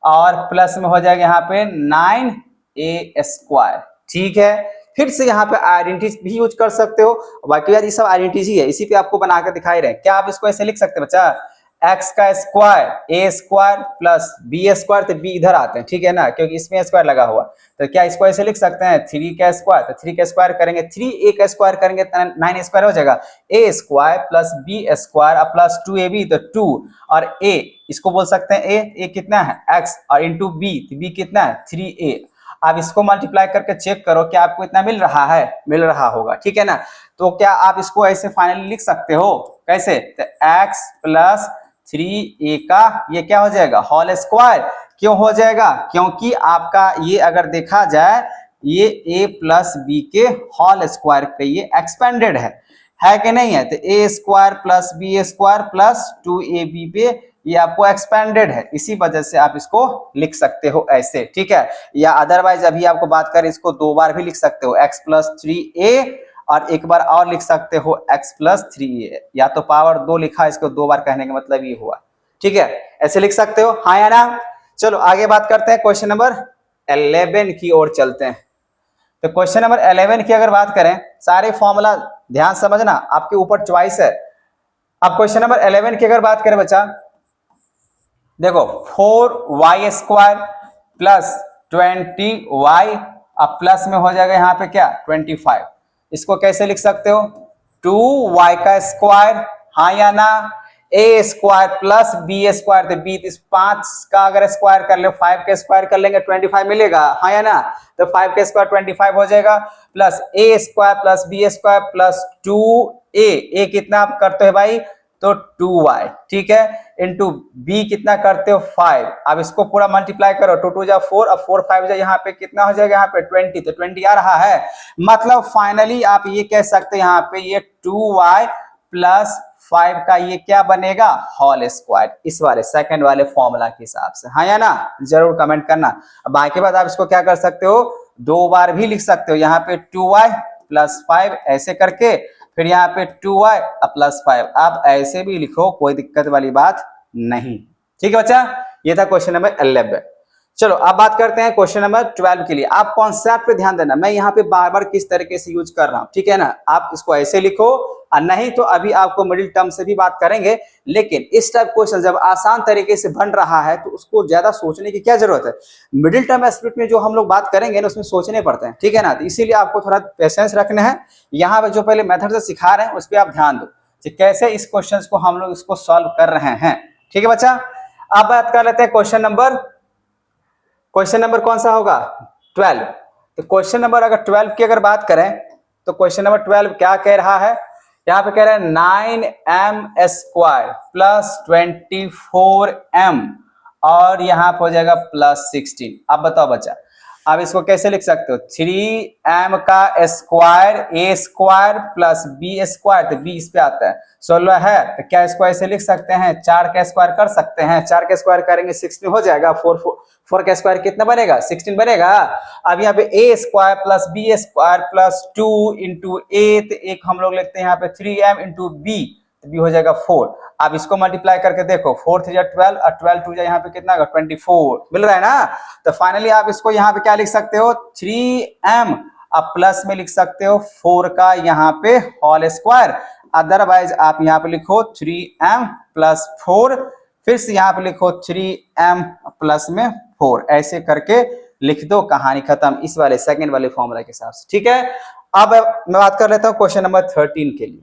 और प्लस में हो जाएगा यहाँ पे 9a स्क्वायर, ठीक है। फिर से यहाँ पे आइडेंटिटी भी यूज कर सकते हो, बाकी यार ये सब आइडेंटिटी है, इसी पे आपको बना कर दिखाई रहे। क्या आप इसको ऐसे लिख सकते हैं बच्चा, एक्स का स्क्वायर ए स्क्वायर प्लस बी स्क्वायर, तो बी इधर आते हैं, ठीक है ना, क्योंकि इसमें स्क्वायर लगा हुआ। तो क्या इसको ऐसे लिख सकते हैं 3 का स्क्वायर, तो 3 का स्क्वायर करेंगे, 3a का स्क्वायर करेंगे 9 स्क्वायर हो जाएगा, A square plus B square plus 2ab, तो 2 और a इसको बोल सकते हैं a कितना है x और इंटू b, तो b कितना है 3a। आप इसको मल्टीप्लाई करके चेक करो क्या आपको इतना मिल रहा है, मिल रहा होगा, ठीक है ना। तो क्या आप इसको ऐसे फाइनली लिख सकते हो, कैसे, तो x प्लस 3a का ये क्या हो जाएगा होल स्क्वायर। क्यों हो जाएगा, क्योंकि आपका ये अगर देखा जाए ये a प्लस बी के होल स्क्वायर पे ये एक्सपेंडेड है कि नहीं है। तो a square plus B square plus 2ab पे ये आपको एक्सपेंडेड है, इसी वजह से आप इसको लिख सकते हो ऐसे, ठीक है। या अदरवाइज अभी आपको बात करें इसको 2 बार भी लिख सकते हो, x प्लस 3a और एक बार और लिख सकते हो x प्लस 3a, या तो पावर 2 लिखा, इसको 2 बार कहने का मतलब ये हुआ, ठीक है। ऐसे लिख सकते हो, हाँ या ना। चलो आगे बात करते हैं, क्वेश्चन नंबर 11 की ओर चलते हैं। तो क्वेश्चन नंबर 11 की अगर बात करें, सारे फॉर्मूला ध्यान समझना, आपके ऊपर चॉइस है। अब क्वेश्चन नंबर 11 की अगर बात करें बच्चा, देखो 4y स्क्वायर प्लस 20y अब प्लस में हो जाएगा यहाँ पे क्या 25। इसको कैसे लिख सकते हो, 2y का स्क्वायर, हाँ या ना, ए स्क्वायर प्लस बी स्क्वायर, तो बी 5 का अगर स्क्वायर कर ले 5 का स्क्वायर कर लेंगे 25 मिलेगा, हाँ या ना, तो 5 का स्क्वायर 25 हो जाएगा, plus A square plus B square plus 2a, कितना आप करते हो भाई, तो 2y, ठीक है, इंटू बी कितना करते हो 5। अब इसको पूरा मल्टीप्लाई करो, 2 2 जा 4, अब 4 5 जा, यहाँ पे कितना हो जाएगा, यहाँ पे 20, तो 20 आ रहा है। मतलब फाइनली आप ये कह सकते हैं यहाँ पे ये 2y प्लस 5 का ये क्या बनेगा, होल स्क्वायर, इस वाले सेकंड वाले फॉर्मूला के हिसाब से, हाँ या ना, जरूर कमेंट करना। अब बाकी बात आप इसको क्या कर सकते हो, 2 बार भी लिख सकते हो, यहाँ पे 2y प्लस 5 ऐसे करके, फिर यहाँ पे 2y प्लस 5, आप ऐसे भी लिखो, कोई दिक्कत वाली बात नहीं। ठीक है बच्चा, ये था क्वेश्चन नंबर 11। चलो अब बात करते हैं क्वेश्चन नंबर 12 के लिए। आप कॉन्सेप्ट पे ध्यान देना, मैं यहाँ पे बार बार किस तरीके से यूज कर रहा हूँ, ठीक है ना, आप इसको ऐसे लिखो, और नहीं तो अभी आपको मिडिल टर्म से भी बात करेंगे, लेकिन इस टाइप क्वेश्चन जब आसान तरीके से बन रहा है तो उसको ज्यादा सोचने की क्या जरूरत है। मिडिल टर्म एस्पेक्ट में जो हम लोग बात करेंगे ना उसमें सोचने पड़ते हैं, ठीक है ना, तो इसीलिए आपको थोड़ा पेशेंस रखना है। यहाँ पे जो पहले मेथड से सिखा रहे हैं उस पर आप ध्यान दो कि कैसे इस क्वेश्चन को हम लोग इसको सॉल्व कर रहे हैं। ठीक है बच्चा, अब बात कर लेते हैं क्वेश्चन नंबर कौन सा होगा, 12। तो क्वेश्चन नंबर अगर 12 की अगर बात करें तो क्वेश्चन नंबर 12 क्या कह रहा है, यहाँ पे कह रहा है 9m स्क्वायर प्लस 24m और यहाँ पे हो जाएगा प्लस 16। अब बताओ बच्चा, अब इसको कैसे लिख सकते हो, 3m का square a square plus b square, तो b इस पे आता है 16 है, तो क्या इसको ऐसे लिख सकते हैं, 4 का स्क्वायर कर सकते हैं, 4 का स्क्वायर करेंगे 16 हो जाएगा, 4 का स्क्वायर कितना बनेगा, 16 बनेगा। अब यहाँ पे a square plus b square plus 2 into A, तो एक हम लोग लेते हैं यहाँ पे 3m इंटू b, तो b हो जाएगा 4। अब इसको मल्टीप्लाई करके देखो, 4 3 जा 12 और 12 2 जा यहाँ पे कितना होगा 24 मिल रहा है ना। तो फाइनली आप इसको यहाँ पे क्या लिख सकते हो, 3m, अब प्लस में लिख सकते हो 4 का यहाँ पे होल स्क्वायर, अदरवाइज आप यहाँ पे लिखो 3m प्लस 4, फिर से यहाँ पे लिखो 3m प्लस में 4, ऐसे करके लिख दो, कहानी खत्म, इस वाले सेकंड वाले फॉर्मूला के हिसाब से। ठीक है, अब मैं बात कर लेता हूँ क्वेश्चन नंबर 13 के लिए।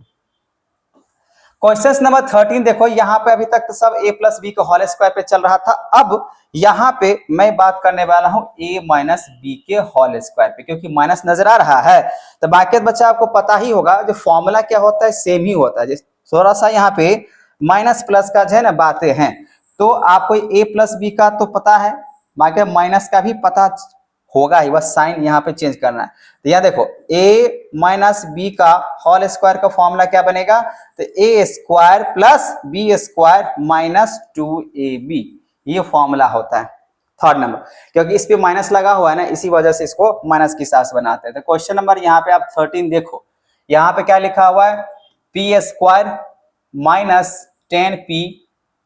क्वेश्चन नंबर 13 देखो, यहाँ पे अभी तक तो सब a प्लस बी के होल स्क्वायर पे चल रहा था, अब यहाँ पे मैं बात करने वाला हूँ a माइनस बी के होल स्क्वायर पे, क्योंकि माइनस नजर आ रहा है। तो बाकी बच्चा आपको पता ही होगा जो फॉर्मूला क्या होता है सेम ही होता है, थोड़ा सा यहाँ पे माइनस प्लस का जो है ना बातें हैं, तो आपको a प्लस बी का तो पता है, बाकी माइनस का भी पता होगा ही, बस साइन यहाँ पे चेंज करना है। तो यहाँ देखो a माइनस बी का होल स्क्वायर का फॉर्मूला क्या बनेगा, तो a square plus B square minus 2ab, ये फॉर्मूला होता है थर्ड नंबर, क्योंकि इस पे माइनस लगा हुआ है ना, इसी वजह से इसको माइनस की सास बनाते हैं। तो क्वेश्चन नंबर यहाँ पे आप 13 देखो, यहाँ पे क्या लिखा हुआ है, पी स्क्वायर माइनस 10p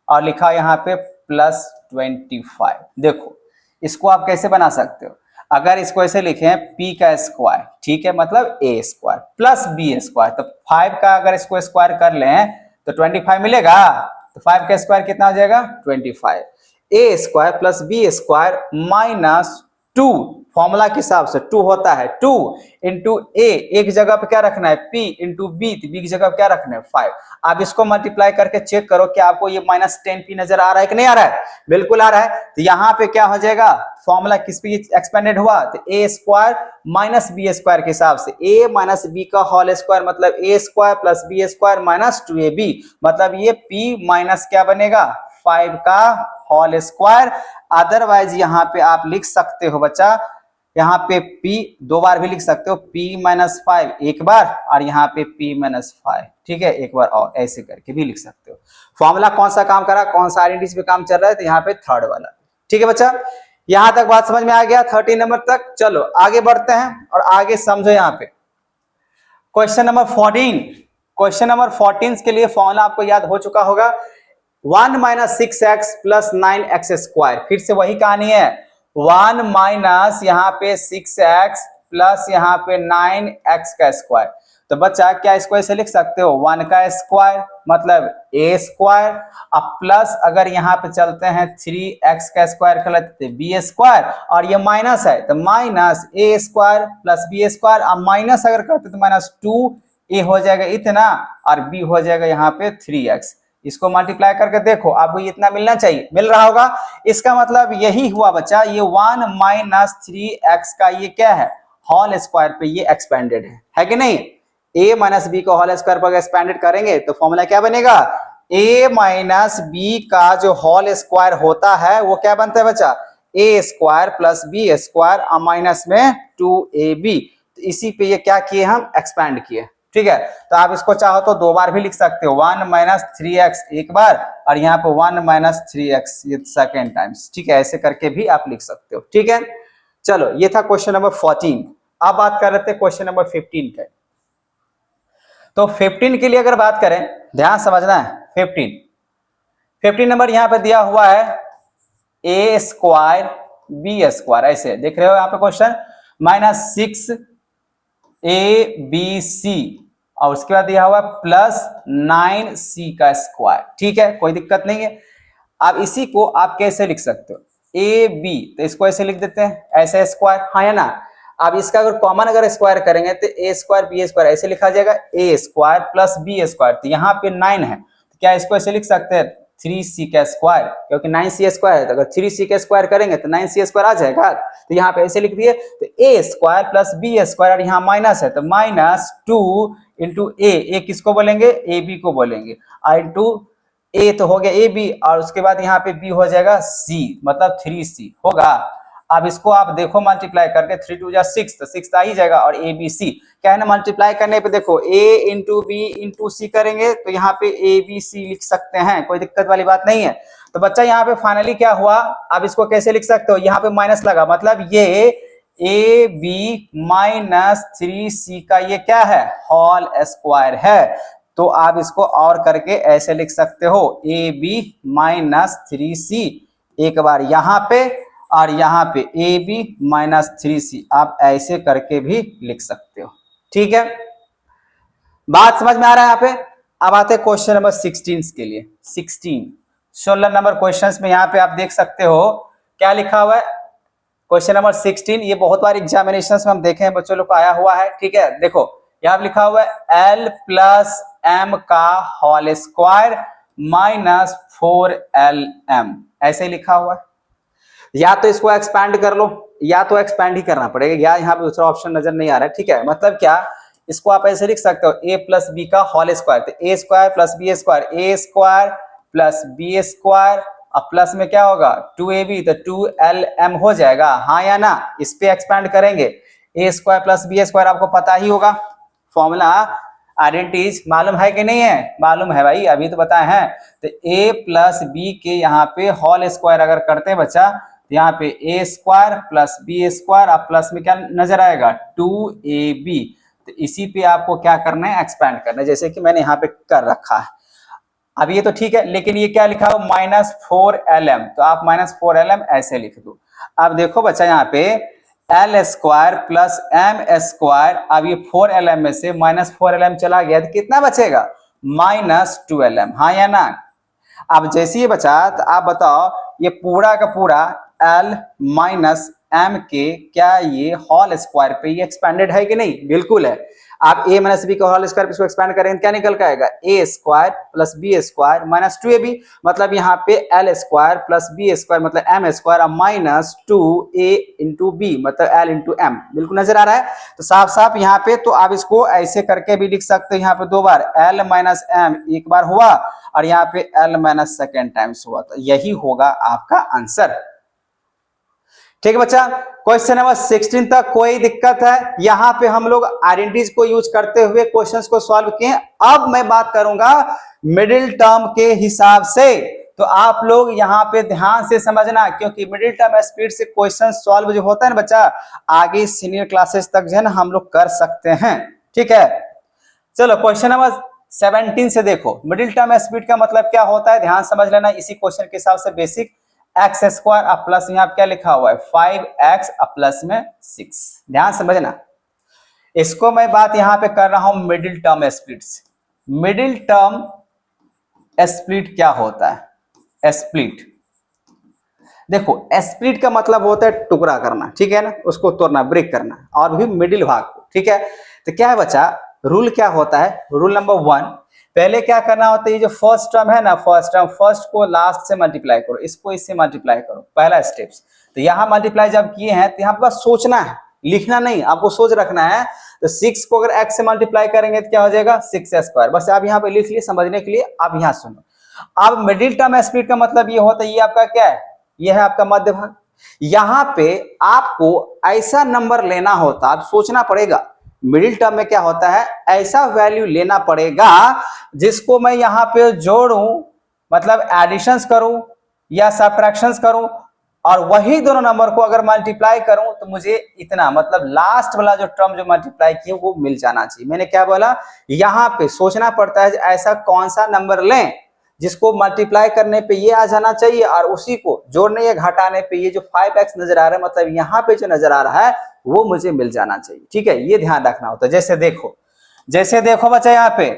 और लिखा यहाँ पे प्लस 25। देखो इसको आप कैसे बना सकते हो, अगर इसको ऐसे लिखें p का स्क्वायर, ठीक है, मतलब a square plus b square, तो 5 का अगर इसको स्क्वायर कर लें तो 25 मिलेगा, तो 5 का स्क्वायर कितना हो जाएगा 25, a square plus b square minus 2, formula के हिसाब से 2 होता है, 2 इंटू a, एक जगह पे क्या रखना है p इंटू b, b की जगह पे क्या रखना है 5। आप इसको मल्टीप्लाई करके चेक करो कि आपको ये माइनस 10p नजर आ रहा है कि नहीं आ रहा है, बिल्कुल आ रहा है। तो यहाँ पे क्या हो जाएगा, फॉर्मूला किस पे एक्सपेंडेड हुआ, तो a square minus B square के हिसाब से, a माइनस बी का होल स्क्वायर मतलब a square plus B square minus 2ab, मतलब ये p माइनस क्या बनेगा 5 का होल स्क्वायर। अदरवाइज यहाँ पे आप लिख सकते हो बच्चा, यहाँ पे p 2 बार भी लिख सकते हो, p माइनस 5 एक बार और यहाँ पे p माइनस 5, ठीक है, एक बार और ऐसे करके भी लिख सकते हो। फॉर्मूला कौन सा काम कर रहा है, कौन सा आइडेंटिटी पे काम चल रहा है, तो यहाँ पे थर्ड वाला। ठीक है बच्चा, यहां तक बात समझ में आ गया 13 नंबर तक। चलो आगे बढ़ते हैं और आगे समझो। यहाँ पे क्वेश्चन नंबर 14, क्वेश्चन नंबर 14 के लिए फॉर्मूला आपको याद हो चुका होगा, 1 minus 6x plus 9x square, फिर से वही कहानी है, 1 माइनस यहाँ पे 6x प्लस यहाँ पे 9x का स्क्वायर। तो बच्चा क्या इसको ऐसे लिख सकते हो, 1 का स्क्वायर मतलब a स्क्वायर, अब प्लस अगर यहाँ पे चलते हैं 3x का स्क्वायर कर लेते b स्क्वायर, और ये माइनस है तो minus a square plus b square, अब माइनस अगर करते तो माइनस 2a हो जाएगा इतना और b हो जाएगा यहाँ पे 3x। इसको मल्टीप्लाई करके देखो, आपको इतना मिलना चाहिए, मिल रहा होगा। इसका मतलब यही हुआ बच्चा, ये 1 माइनस 3x का ये क्या है, होल स्क्वायर पे ये एक्सपेंडेड है कि नहीं। a माइनस बी को होल स्क्वायर पर एक्सपेंडेड करेंगे तो फॉर्मूला क्या बनेगा, a माइनस बी का जो होल स्क्वायर होता है वो क्या बनता है बच्चा, a square plus B square और माइनस में 2ab। तो इसी पे ये क्या किए, हम एक्सपैंड किए, ठीक है। तो आप इसको चाहो तो दो बार भी लिख सकते हो, 1 माइनस 3x एक बार और यहाँ पे 1 माइनस 3x ये सेकेंड टाइम्स, ठीक है। ऐसे करके भी आप लिख सकते हो, ठीक है। चलो ये था क्वेश्चन नंबर 14। अब बात कर रहे थे क्वेश्चन नंबर 15 के। तो 15 के लिए अगर बात करें, ध्यान समझना है, 15 नंबर यहाँ पे दिया हुआ है a स्क्वायर बी स्क्वायर, ऐसे देख रहे हो यहाँ पे क्वेश्चन, माइनस 6abc और उसके बाद दिया हुआ प्लस 9c का स्क्वायर, ठीक है, कोई दिक्कत नहीं है। अब इसी को आप कैसे लिख सकते हो, ए बी, तो इसको ऐसे लिख देते हैं, ऐसे स्क्वायर, हाँ या ना। अब इसका अगर कॉमन अगर स्क्वायर करेंगे तो ए स्क्वायर बी स्क्वायर ऐसे लिखा जाएगा, A square plus B square, तो यहाँ पे 9 है तो क्या इसको ऐसे लिख सकते हैं 3c का स्क्वायर, क्योंकि 9c स्क्वायर है, तो अगर 3c का स्क्वायर करेंगे तो 9c स्क्वायर आ जाएगा। तो यहाँ पे ऐसे लिख दिए, तो ए स्क्वायर प्लस बी स्क्वायर और यहाँ माइनस है तो माइनस 2 इंटू ए किसको बोलेंगे, ए बी को बोलेंगे, और इंटू ए तो हो गया ए बी और उसके बाद यहाँ पे बी हो जाएगा सी, मतलब 3c होगा। अब इसको आप देखो मल्टीप्लाई करके, 3 2 जा 6 तो 6 आ ही जाएगा, और ए बी सी क्या है ना, मल्टीप्लाई करने पे देखो a इंटू बी इंटू सी करेंगे तो यहाँ पे ए बी सी लिख सकते हैं, कोई दिक्कत वाली बात नहीं है। तो बच्चा यहाँ पे फाइनली क्या हुआ, अब इसको कैसे लिख सकते हो, यहाँ पे माइनस लगा, मतलब ये ए बी माइनस 3c का ये क्या है, होल स्क्वायर है। तो आप इसको और करके ऐसे लिख सकते हो, ए बी माइनस 3c, एक बार यहाँ पे और यहाँ पे ए बी माइनस 3c, आप ऐसे करके भी लिख सकते हो, ठीक है। बात समझ में आ रहा है यहाँ पे। अब आते हैं क्वेश्चन नंबर 16 के लिए। 16 नंबर क्वेश्चन में यहाँ पे आप देख सकते हो क्या लिखा हुआ है, क्वेश्चन नंबर 16, ये बहुत बार एग्जामिनेशन में हम देखे हैं बच्चों लोग को आया हुआ है, ठीक है। देखो यहाँ लिखा हुआ है l प्लस m का होल स्क्वायर माइनस 4lm, ऐसे लिखा हुआ है। या तो इसको एक्सपैंड कर लो, या तो एक्सपैंड ही करना पड़ेगा, या यहाँ पे दूसरा ऑप्शन नजर नहीं आ रहा है, ठीक है। मतलब क्या, इसको आप ऐसे लिख सकते हो, a प्लस बी का होल स्क्वायर, तो a square plus B square, a square plus B square और प्लस में क्या होगा 2ab, तो 2lm हो जाएगा, हाँ या ना। इस पे एक्सपैंड करेंगे, a square plus B square आपको पता ही होगा, फॉर्मूला आइडेंटिटीज मालूम है कि नहीं है, मालूम है भाई, अभी तो बताए हैं। तो a प्लस बी के यहाँ पे होल स्क्वायर अगर करते हैं बच्चा, तो यहाँ पे a square plus B square और प्लस में क्या नजर आएगा 2ab। तो इसी पे आपको क्या करना है, एक्सपैंड करना है, जैसे कि मैंने यहाँ पे कर रखा है। अब ये तो ठीक है, लेकिन ये क्या लिखा हो माइनस 4lm, तो आप माइनस 4lm ऐसे लिख दो। अब देखो बच्चा यहाँ पे l square plus m square, अब ये 4lm में से माइनस 4lm चला गया तो कितना बचेगा, माइनस 2lm, हाँ या ना। अब जैसे ये बचा तो आप बताओ ये पूरा का पूरा l माइनस m के क्या ये होल स्क्वायर पे ये एक्सपेंडेड है कि नहीं, बिल्कुल है। आप a माइनस बी का होल स्क्वायर पे इसको एक्सपेंड करेंगे क्या निकल के आएगा, a square plus B square minus 2ab, मतलब यहाँ पे l square plus B square मतलब m स्क्वायर और माइनस 2a इंटू बी मतलब l इंटू m, बिल्कुल नजर आ रहा है। तो साफ साफ यहाँ पे तो आप इसको ऐसे करके भी लिख सकते हो, यहाँ पे दो बार l माइनस m एक बार हुआ और यहाँ पे l माइनस सेकेंड टाइम्स हुआ, तो यही होगा आपका आंसर, ठीक है बच्चा। क्वेश्चन नंबर 16 तक कोई दिक्कत है, यहां पे हम लोग आइडेंटिटीज को यूज करते हुए क्वेश्चंस को सॉल्व किए। अब मैं बात करूंगा मिडिल टर्म के हिसाब से, तो आप लोग यहां पे ध्यान से समझना, क्योंकि मिडिल टर्म स्पीड से क्वेश्चन सॉल्व जो होता है ना बच्चा, आगे सीनियर क्लासेस तक जो है ना हम लोग कर सकते हैं, ठीक है। चलो क्वेश्चन नंबर 17 से देखो, मिडिल टर्म स्पीड का मतलब क्या होता है, ध्यान समझ लेना। इसी क्वेश्चन के हिसाब से बेसिक एक्स स्क्वायर अब प्लस यहाँ क्या लिखा हुआ है 5x अब प्लस में 6, ध्यान समझना। इसको मैं बात यहाँ पे कर रहा हूं मिडिल टर्म स्प्लिट से। मिडिल टर्म स्प्लिट क्या होता है, स्प्लिट देखो, स्प्लिट का मतलब होता है टुकड़ा करना, ठीक है ना, उसको तोड़ना, ब्रेक करना, और भी मिडिल भाग को, ठीक है। तो क्या है बच्चा, रूल क्या होता है, रूल नंबर 1, पहले क्या करना होता है, ये जो फर्स्ट टर्म है ना, फर्स्ट टर्म, फर्स्ट को लास्ट से मल्टीप्लाई करो, इसको इससे मल्टीप्लाई करो, पहला स्टेप्स। तो यहाँ मल्टीप्लाई जब किए हैं तो यहाँ पे बस सोचना है, लिखना नहीं, आपको सोच रखना है। तो 6 को अगर x से मल्टीप्लाई करेंगे तो क्या हो जाएगा 6x²। बस आप यहाँ पे लिख लिए, समझने के लिए आप यहाँ सुनो। अब मिडिल टर्म स्प्लिट का मतलब ये होता है, ये आपका क्या है, ये है आपका मध्य भाग। यहाँ पे आपको ऐसा नंबर लेना होता, आप सोचना पड़ेगा मिडिल टर्म में क्या होता है, ऐसा वैल्यू लेना पड़ेगा जिसको मैं यहाँ पे जोड़ूं, मतलब एडिशंस करूं या सब्ट्रैक्शंस करूं, और वही दोनों नंबर को अगर मल्टीप्लाई करूं तो मुझे इतना, मतलब लास्ट वाला जो टर्म जो मल्टीप्लाई किए वो मिल जाना चाहिए। मैंने क्या बोला, यहाँ पे सोचना पड़ता है ऐसा कौन सा नंबर लें जिसको मल्टीप्लाई करने पे ये आ जाना चाहिए और उसी को जोड़ने या घटाने पे ये जो 5x नजर आ रहा है, मतलब यहाँ पे जो नजर आ रहा है वो मुझे मिल जाना चाहिए। ठीक है, ये ध्यान रखना होता है। जैसे देखो बच्चा, यहाँ पे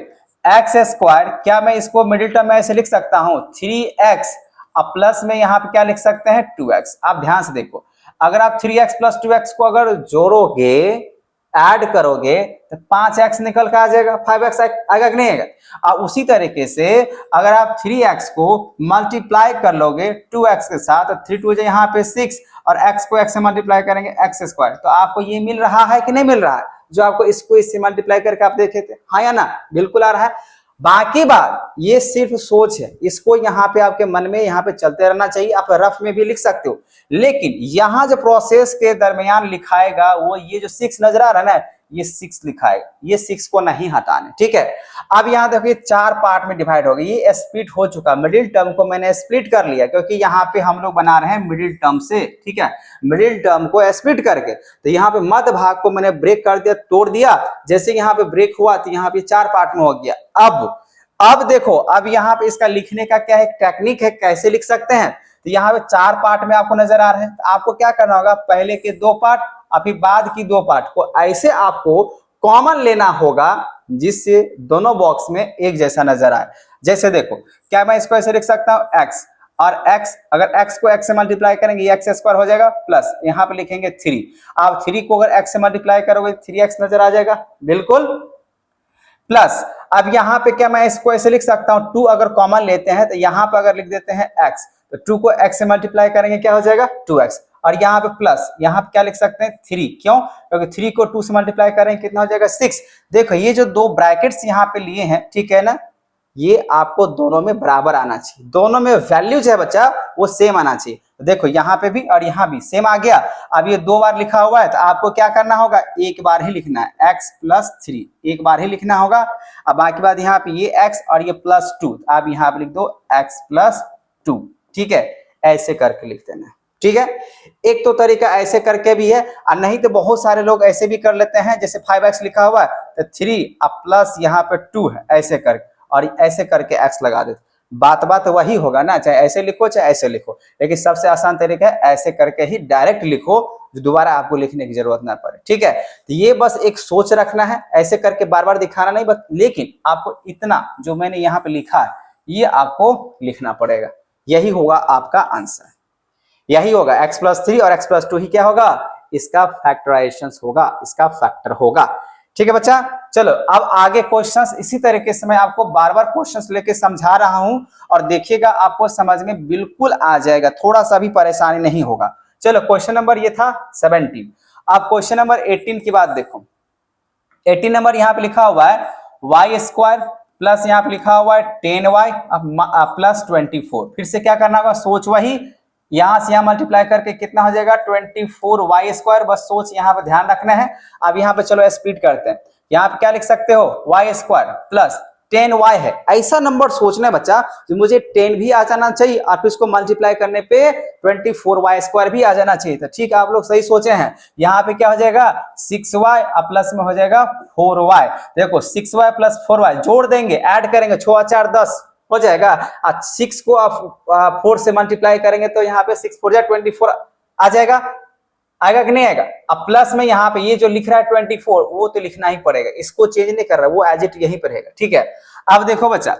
x², क्या मैं इसको मिडिल टर्म में ऐसे लिख सकता हूँ 3x, अब प्लस में यहाँ पे क्या लिख सकते हैं 2x। आप ध्यान से देखो, अगर आप 3x + 2x को अगर जोड़ोगे, ऐड करोगे तो 5x निकल कर आ जाएगा, 5x आएगा कि नहीं आएगा। और उसी तरीके से अगर आप 3x को मल्टीप्लाई कर लोगे 2x के साथ, 3 2 यहाँ पे 6, और x को x से मल्टीप्लाई करेंगे x², तो आपको ये मिल रहा है कि नहीं मिल रहा है, जो आपको इसको इससे मल्टीप्लाई करके आप देखे थे, हाँ या ना, बिल्कुल आ रहा है। बाकी बात ये सिर्फ सोच है, इसको यहाँ पे आपके मन में यहाँ पे चलते रहना चाहिए। आप रफ में भी लिख सकते हो, लेकिन यहाँ जो प्रोसेस के दरमियान लिखाएगा वो ये जो 6 नजर आ रहा है ना, ये 6 लिखाएगा, ये 6 को नहीं हटाने। ठीक है, अब यहाँ देखिए 4 पार्ट में डिवाइड हो गई, ये स्प्लिट हो चुका। मिडिल टर्म को मैंने स्प्लिट कर लिया क्योंकि यहाँ पे हम लोग बना रहे हैं मिडिल टर्म से। ठीक है, मिडिल टर्म को स्प्लिट करके, तो यहाँ पे मध्य भाग को मैंने ब्रेक कर दिया, तोड़ दिया। जैसे यहाँ पे ब्रेक हुआ तो यहाँ पे 4 पार्ट में हो गया। अब देखो, अब यहाँ पे इसका लिखने का क्या है, टेक्निक है, कैसे लिख सकते हैं। तो यहाँ पे 4 पार्ट में आपको नजर आ रहे हैं, तो आपको क्या करना होगा, पहले के 2 पार्ट और फिर बाद की 2 पार्ट को ऐसे आपको कॉमन लेना होगा जिससे दोनों बॉक्स में एक जैसा नजर आए। जैसे देखो, क्या मैं इसको ऐसे लिख सकता हूँ x, और x, अगर x को x से मल्टीप्लाई करेंगे x² हो जाएगा, प्लस यहाँ पे लिखेंगे 3। आप 3 को अगर x से मल्टीप्लाई करोगे 3x नजर आ जाएगा, बिल्कुल, प्लस अब यहाँ पे क्या मैं इसको ऐसे लिख सकता हूँ, 2 अगर कॉमन लेते हैं तो यहाँ पे अगर लिख देते हैं x, तो 2 को x से मल्टीप्लाई करेंगे क्या हो जाएगा 2x, और यहाँ पे प्लस, यहाँ पे क्या लिख सकते हैं 3, क्यों, क्योंकि 3 को 2 से मल्टीप्लाई करेंगे कितना हो जाएगा 6। देखो ये जो 2 ब्रैकेट्स यहाँ पे लिए हैं, ठीक है ना, ये आपको दोनों में बराबर आना चाहिए, दोनों में वैल्यू जो है बच्चा वो सेम आना चाहिए। तो देखो यहाँ पे भी और यहाँ भी सेम आ गया। अब ये 2 बार लिखा हुआ है तो आपको क्या करना होगा, एक बार ही लिखना है, x + 3 एक बार ही लिखना होगा। अब बाकी बात यहाँ पे ये x और ये +2, आप यहाँ पे लिख दो x + 2। ठीक है, ऐसे करके लिख देना। ठीक है, एक तो तरीका ऐसे करके भी है, और नहीं तो बहुत सारे लोग ऐसे भी कर लेते हैं, जैसे 5x लिखा हुआ है तो 3 अब प्लस यहाँ पे 2 है, ऐसे करके, और ऐसे करके x लगा देते। बात वही होगा ना, चाहे ऐसे लिखो चाहे ऐसे लिखो, लेकिन सबसे आसान तरीका है ऐसे करके ही डायरेक्ट लिखो, जो दोबारा आपको लिखने की जरूरत ना पड़े। ठीक है, तो ये बस एक सोच रखना है, ऐसे करके बार बार दिखाना नहीं, बस लेकिन आपको इतना जो मैंने यहाँ पे लिखा है ये आपको लिखना पड़ेगा, यही होगा आपका आंसर, यही होगा x + 3 और x + 2 ही क्या होगा, इसका फैक्टराइजेशन होगा, इसका फैक्टर होगा। ठीक है बच्चा, चलो अब आगे क्वेश्चंस इसी तरीके से मैं आपको बार बार क्वेश्चंस लेके समझा रहा हूं, और देखिएगा आपको समझ में बिल्कुल आ जाएगा, थोड़ा सा भी परेशानी नहीं होगा। चलो क्वेश्चन नंबर ये था 17। अब क्वेश्चन नंबर 18 की बात देखो। 18 नंबर यहाँ पे लिखा हुआ है y² प्लस यहाँ पे लिखा हुआ है 10y प्लस 24। फिर से क्या करना होगा, सोच वही, यहां से यहां मल्टीप्लाई करके कितना हो जाएगा 24y², बस सोच यहाँ पे ध्यान रखना है। अब यहाँ पे चलो स्प्लिट करते हैं, यहाँ पे क्या लिख सकते हो y² प्लस 10y है, ऐसा नंबर सोचना है बच्चा जो मुझे 10 भी आ जाना चाहिए और फिर इसको मल्टीप्लाई करने पे 24y² भी आ जाना चाहिए। तो ठीक है, आप लोग सही सोचे हैं। यहाँ पे क्या हो जाएगा 6y और प्लस में हो जाएगा 4y। देखो 6y + 4y जोड़ देंगे, ऐड करेंगे, 6 और 4 10 हो जाएगा, और 6 को आप 4 से मल्टीप्लाई करेंगे तो यहाँ पे 6 4 जा 24 आ जाएगा, आएगा कि नहीं आएगा। अब प्लस में यहाँ पे ये जो लिख रहा है 24 वो तो लिखना ही पड़ेगा, इसको चेंज नहीं कर रहा, वो एज इट यहीं पर रहेगा। ठीक है, अब देखो बच्चा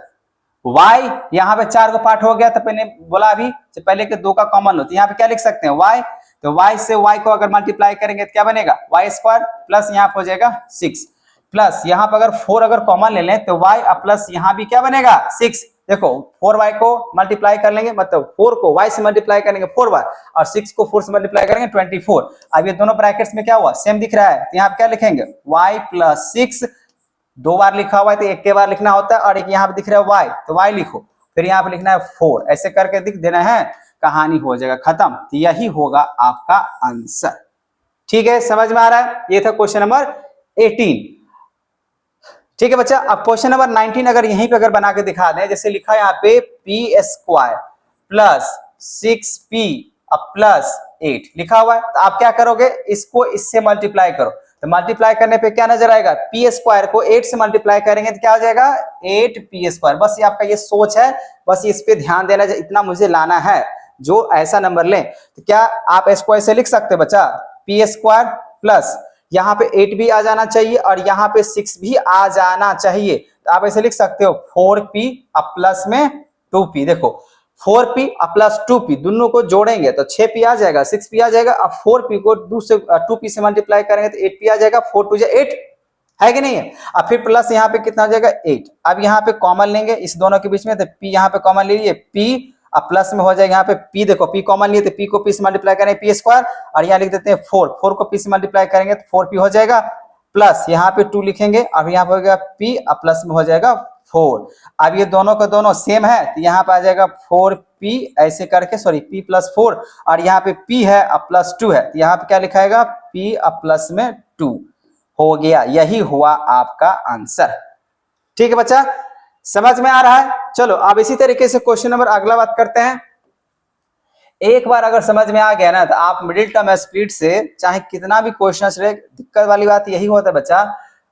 y यहाँ पे 4 का पार्ट हो गया, तो मैंने बोला अभी पहले के 2 का कॉमन होता है, यहाँ पे क्या लिख सकते हैं y, तो y से y को अगर मल्टीप्लाई करेंगे तो क्या बनेगा y² प्लस यहाँ पे हो जाएगा 6। प्लस यहाँ पर अगर 4 अगर कॉमन ले लें तो y प्लस यहाँ भी क्या बनेगा 6। देखो 4y को मल्टीप्लाई कर लेंगे, मतलब 4 को y से मल्टीप्लाई करेंगे 4y और 6 को 4 से मल्टीप्लाई करेंगे 24। अब ये दोनों ब्रैकेट्स में क्या हुआ, सेम दिख रहा है, तो यहाँ पे क्या लिखेंगे y प्लस 6, 2 बार लिखा हुआ है तो एक के बार लिखना होता है, और एक यहाँ पे दिख रहा है y तो y लिखो, फिर यहाँ पे लिखना है 4, ऐसे करके लिख देना है, कहानी हो जाएगा खत्म। तो यही होगा आपका आंसर। ठीक है, समझ में आ रहा है? ये था क्वेश्चन नंबर 18। ठीक है बच्चा, अब क्वेश्चन नंबर 19 अगर यहीं पे अगर बना के दिखा दें, जैसे लिखा है यहाँ पे p² प्लस 6p प्लस 8 लिखा हुआ है, तो आप क्या करोगे, इसको इससे मल्टीप्लाई करो, तो मल्टीप्लाई करने पे क्या नजर आएगा, p² को 8 से मल्टीप्लाई करेंगे तो क्या हो जाएगा 8p²। बस ये आपका ये सोच है, बस इस पे ध्यान देना, इतना मुझे लाना है, जो ऐसा नंबर लें। तो क्या आप इसको ऐसे लिख सकते हैं बच्चा, p² प्लस यहाँ पे 8 भी आ जाना चाहिए और यहाँ पे 6 भी आ जाना चाहिए, तो आप ऐसे लिख सकते हो 4p प्लस में 2p। देखो 4p प्लस 2p दोनों को जोड़ेंगे तो 6p आ जाएगा, 6p आ जाएगा। अब 4p को 2p से मल्टीप्लाई करेंगे तो 8p आ जाएगा, 4 2 8 है कि नहीं है। अब फिर प्लस यहाँ पे कितना हो जाएगा 8। अब यहाँ पे कॉमन लेंगे इस दोनों के बीच में, तो p यहाँ पे कॉमन ले लीजिए, p अब प्लस में हो जाएगा यहाँ पे p, देखो p कॉमन लिए तो p को p से मल्टीप्लाई करेंगे p² और यहाँ लिख देते हैं 4, 4 को p से मल्टीप्लाई करेंगे तो 4p हो जाएगा, प्लस यहाँ पे 2 लिखेंगे और यहाँ पे हो गया p प्लस में हो जाएगा 4। अब ये दोनों का दोनों सेम है तो यहाँ पे आ जाएगा 4p ऐसे करके, सॉरी p प्लस 4 और यहाँ पे p है प्लस 2 है, तो यहाँ पे क्या लिखाएगा p प्लस में 2 हो गया। यही हुआ आपका आंसर। ठीक है बच्चा, समझ में आ रहा है? चलो अब इसी तरीके से क्वेश्चन नंबर अगला बात करते हैं। एक बार अगर समझ में आ गया ना तो आप मिडिल टर्म स्पीड से चाहे कितना भी क्वेश्चन रहे, दिक्कत वाली बात यही होता है बच्चा,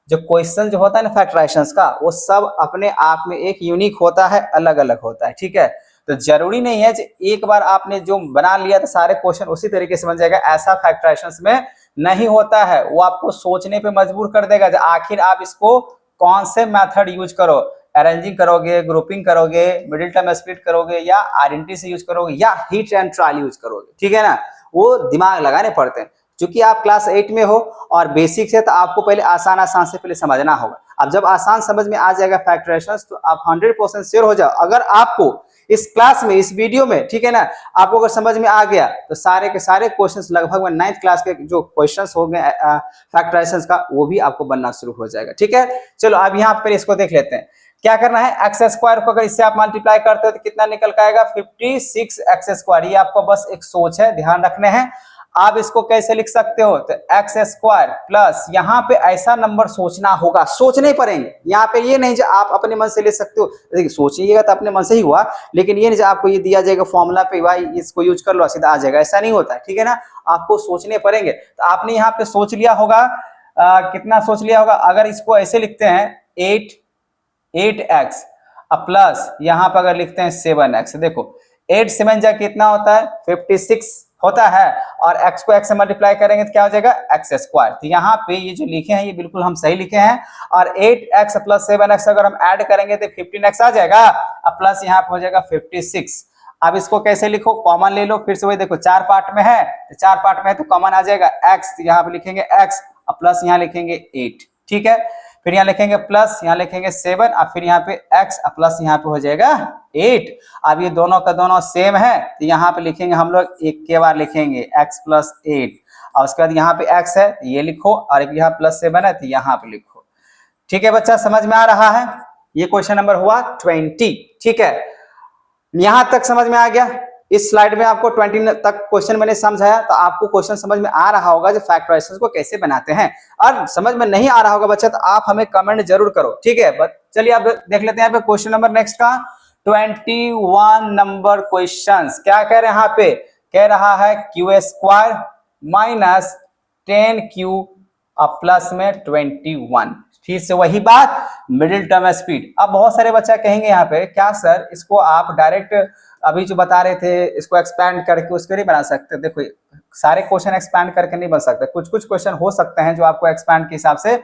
जो क्वेश्चन जो होता है ना फैक्टराइजेशंस का, वो सब अपने आप में एक यूनिक होता है, अलग अलग होता है। ठीक है, तो जरूरी नहीं है कि एक बार आपने जो बना लिया तो सारे क्वेश्चन उसी तरीके से बन जाएगा, ऐसा फैक्टराइजेशंस में नहीं होता है। वो आपको सोचने पे मजबूर कर देगा कि आखिर आप इसको कौन से मेथड यूज करो, अरेंजिंग करोगे, ग्रुपिंग करोगे, मिडिल टर्म स्प्लिट करोगे, या आइडेंटिटी से यूज करोगे, या हिट एंड ट्रायल यूज करोगे। ठीक है ना, वो दिमाग लगाने पड़ते हैं। क्योंकि आप क्लास 8 में हो और बेसिक से, तो आपको पहले आसान आसान से पहले समझना होगा। अब जब आसान समझ में आ जाएगा फैक्टराइजेशंस, तो आप 100% श्योर हो जाओ, अगर आपको इस क्लास में, इस वीडियो में, ठीक है ना, आपको अगर समझ में आ गया तो सारे के सारे क्वेश्चंस लगभग 9th क्लास के जो क्वेश्चंस हो गए फैक्टराइजेशंस का, वो भी आपको बनना शुरू हो जाएगा। ठीक है, चलो अब यहाँ पर इसको देख लेते हैं। क्या करना है, x² को अगर इससे आप मल्टीप्लाई करते हो तो कितना निकल के आएगा 56x²। ये आपको बस एक सोच है, ध्यान रखने हैं। आप इसको कैसे लिख सकते हो, तो x² प्लस यहाँ पे ऐसा नंबर सोचना होगा, सोचने पड़ेंगे। यहाँ पे ये नहीं जो आप अपने मन से ले सकते हो, देखिए सोचिएगा तो अपने मन से ही हुआ, लेकिन ये नहीं जो आपको ये दिया जाएगा फॉर्मूला पे भाई इसको यूज कर लो सीधा आ जाएगा, ऐसा नहीं होता है। ठीक है ना, आपको सोचने पड़ेंगे। तो आपने यहाँ पे सोच लिया होगा, कितना सोच लिया होगा, अगर इसको ऐसे लिखते हैं 8x प्लस यहाँ पर अगर लिखते हैं 7x, देखो 8 7 जा कितना होता है 56 होता है, और x को x से मल्टीप्लाई करेंगे तो क्या हो जाएगा x²। तो यहाँ पे ये जो लिखे हैं ये बिल्कुल हम सही लिखे हैं, और 8x प्लस 7x अगर हम ऐड करेंगे तो 15x आ जाएगा, अब प्लस यहाँ पे हो जाएगा 56। अब इसको कैसे लिखो, कॉमन ले लो, फिर से वही देखो 4 पार्ट में है, तो 4 पार्ट में है तो कॉमन आ जाएगा x, यहाँ पे लिखेंगे x प्लस यहाँ लिखेंगे 8। ठीक है, फिर यहाँ लिखेंगे प्लस, यहाँ लिखेंगे 7, और फिर यहाँ पे x प्लस यहाँ पे हो जाएगा 8। अब ये दोनों का दोनों सेम है तो यहाँ पे लिखेंगे हम लोग एक के बार लिखेंगे x प्लस 8, और उसके बाद यहाँ पे x है तो ये लिखो, और एक यहाँ प्लस 7 है तो यहाँ पे लिखो। ठीक है बच्चा, समझ में आ रहा है? ये क्वेश्चन नंबर हुआ 20। ठीक है, यहां तक समझ में आ गया। इस स्लाइड में आपको 20 तक क्वेश्चन मैंने समझाया, तो आपको क्वेश्चन समझ में आ रहा होगा जो फैक्टराइजेशंस को कैसे बनाते हैं। और समझ में नहीं आ रहा होगा बच्चा तो आप हमें कमेंट जरूर करो। ठीक है, चलिए अब देख लेते हैं यहाँ पे क्वेश्चन नंबर नेक्स्ट का 21 नंबर क्वेश्चन। क्या कह रहे हैं यहाँ पे, कह रहा है q² माइनस 10q प्लस में 21। फिर से वही बात, मिडिल टर्म स्पीड। अब बहुत सारे बच्चा कहेंगे यहाँ पे, क्या सर इसको आप डायरेक्ट अभी जो बता रहे थे इसको एक्सपैंड करके उसको नहीं बना सकते? देखो सारे क्वेश्चन एक्सपैंड करके नहीं बन सकते, कुछ कुछ क्वेश्चन हो सकते हैं जो आपको एक्सपैंड के हिसाब से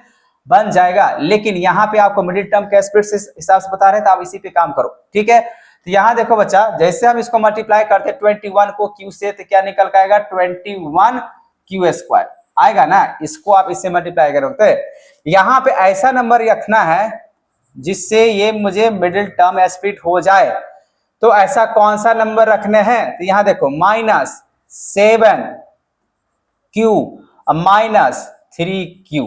बन जाएगा, लेकिन यहाँ पे आपको मिडिल टर्म के स्पीड से हिसाब से बता रहे हैं तो आप इसी पे काम करो। ठीक है, तो यहाँ देखो बच्चा, जैसे हम इसको मल्टीप्लाई करते 21 को q से, तो क्या निकल के आएगा 21q²। आएगा ना, इसको आप इससे मल्टीप्लाई करोगे। यहाँ पे ऐसा नंबर रखना है जिससे ये मुझे मिडिल टर्म स्प्लिट हो जाए। तो ऐसा कौन सा नंबर रखने हैं, तो यहाँ देखो -7q -3q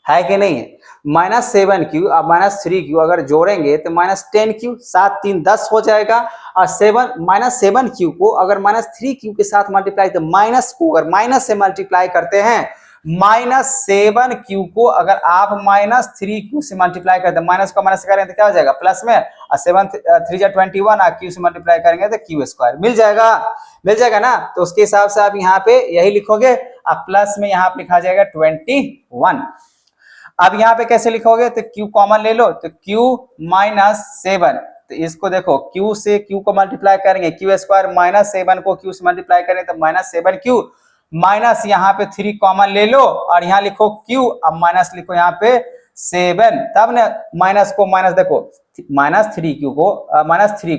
है कि नहीं है। -7q और -3q अगर जोड़ेंगे तो -10q, 7 3 10 हो जाएगा। और -7q को अगर -3q के साथ मल्टीप्लाई, तो माइनस को अगर माइनस से मल्टीप्लाई करते हैं, -7q को अगर आप -3q से मल्टीप्लाई करते हैं, माइनस को माइनस से करेंगे तो क्या हो जाएगा प्लस में, और 7 3 जा 21 और q से मल्टीप्लाई करेंगे तो q² मिल जाएगा ना। तो उसके हिसाब से आप यहाँ पे यही लिखोगे, अब प्लस में यहाँ पे लिखा जाएगा 21। अब यहाँ पे कैसे लिखोगे, तो q कॉमन ले लो, तो q -7, तो इसको देखो q से q को मल्टीप्लाई करेंगे, q² -7 को q से मल्टीप्लाई करेंगे तो -7q, माइनस यहाँ पे 3 कॉमन ले लो और यहाँ लिखो q, अब माइनस लिखो यहाँ पे 7, तब ना माइनस को माइनस देखो -3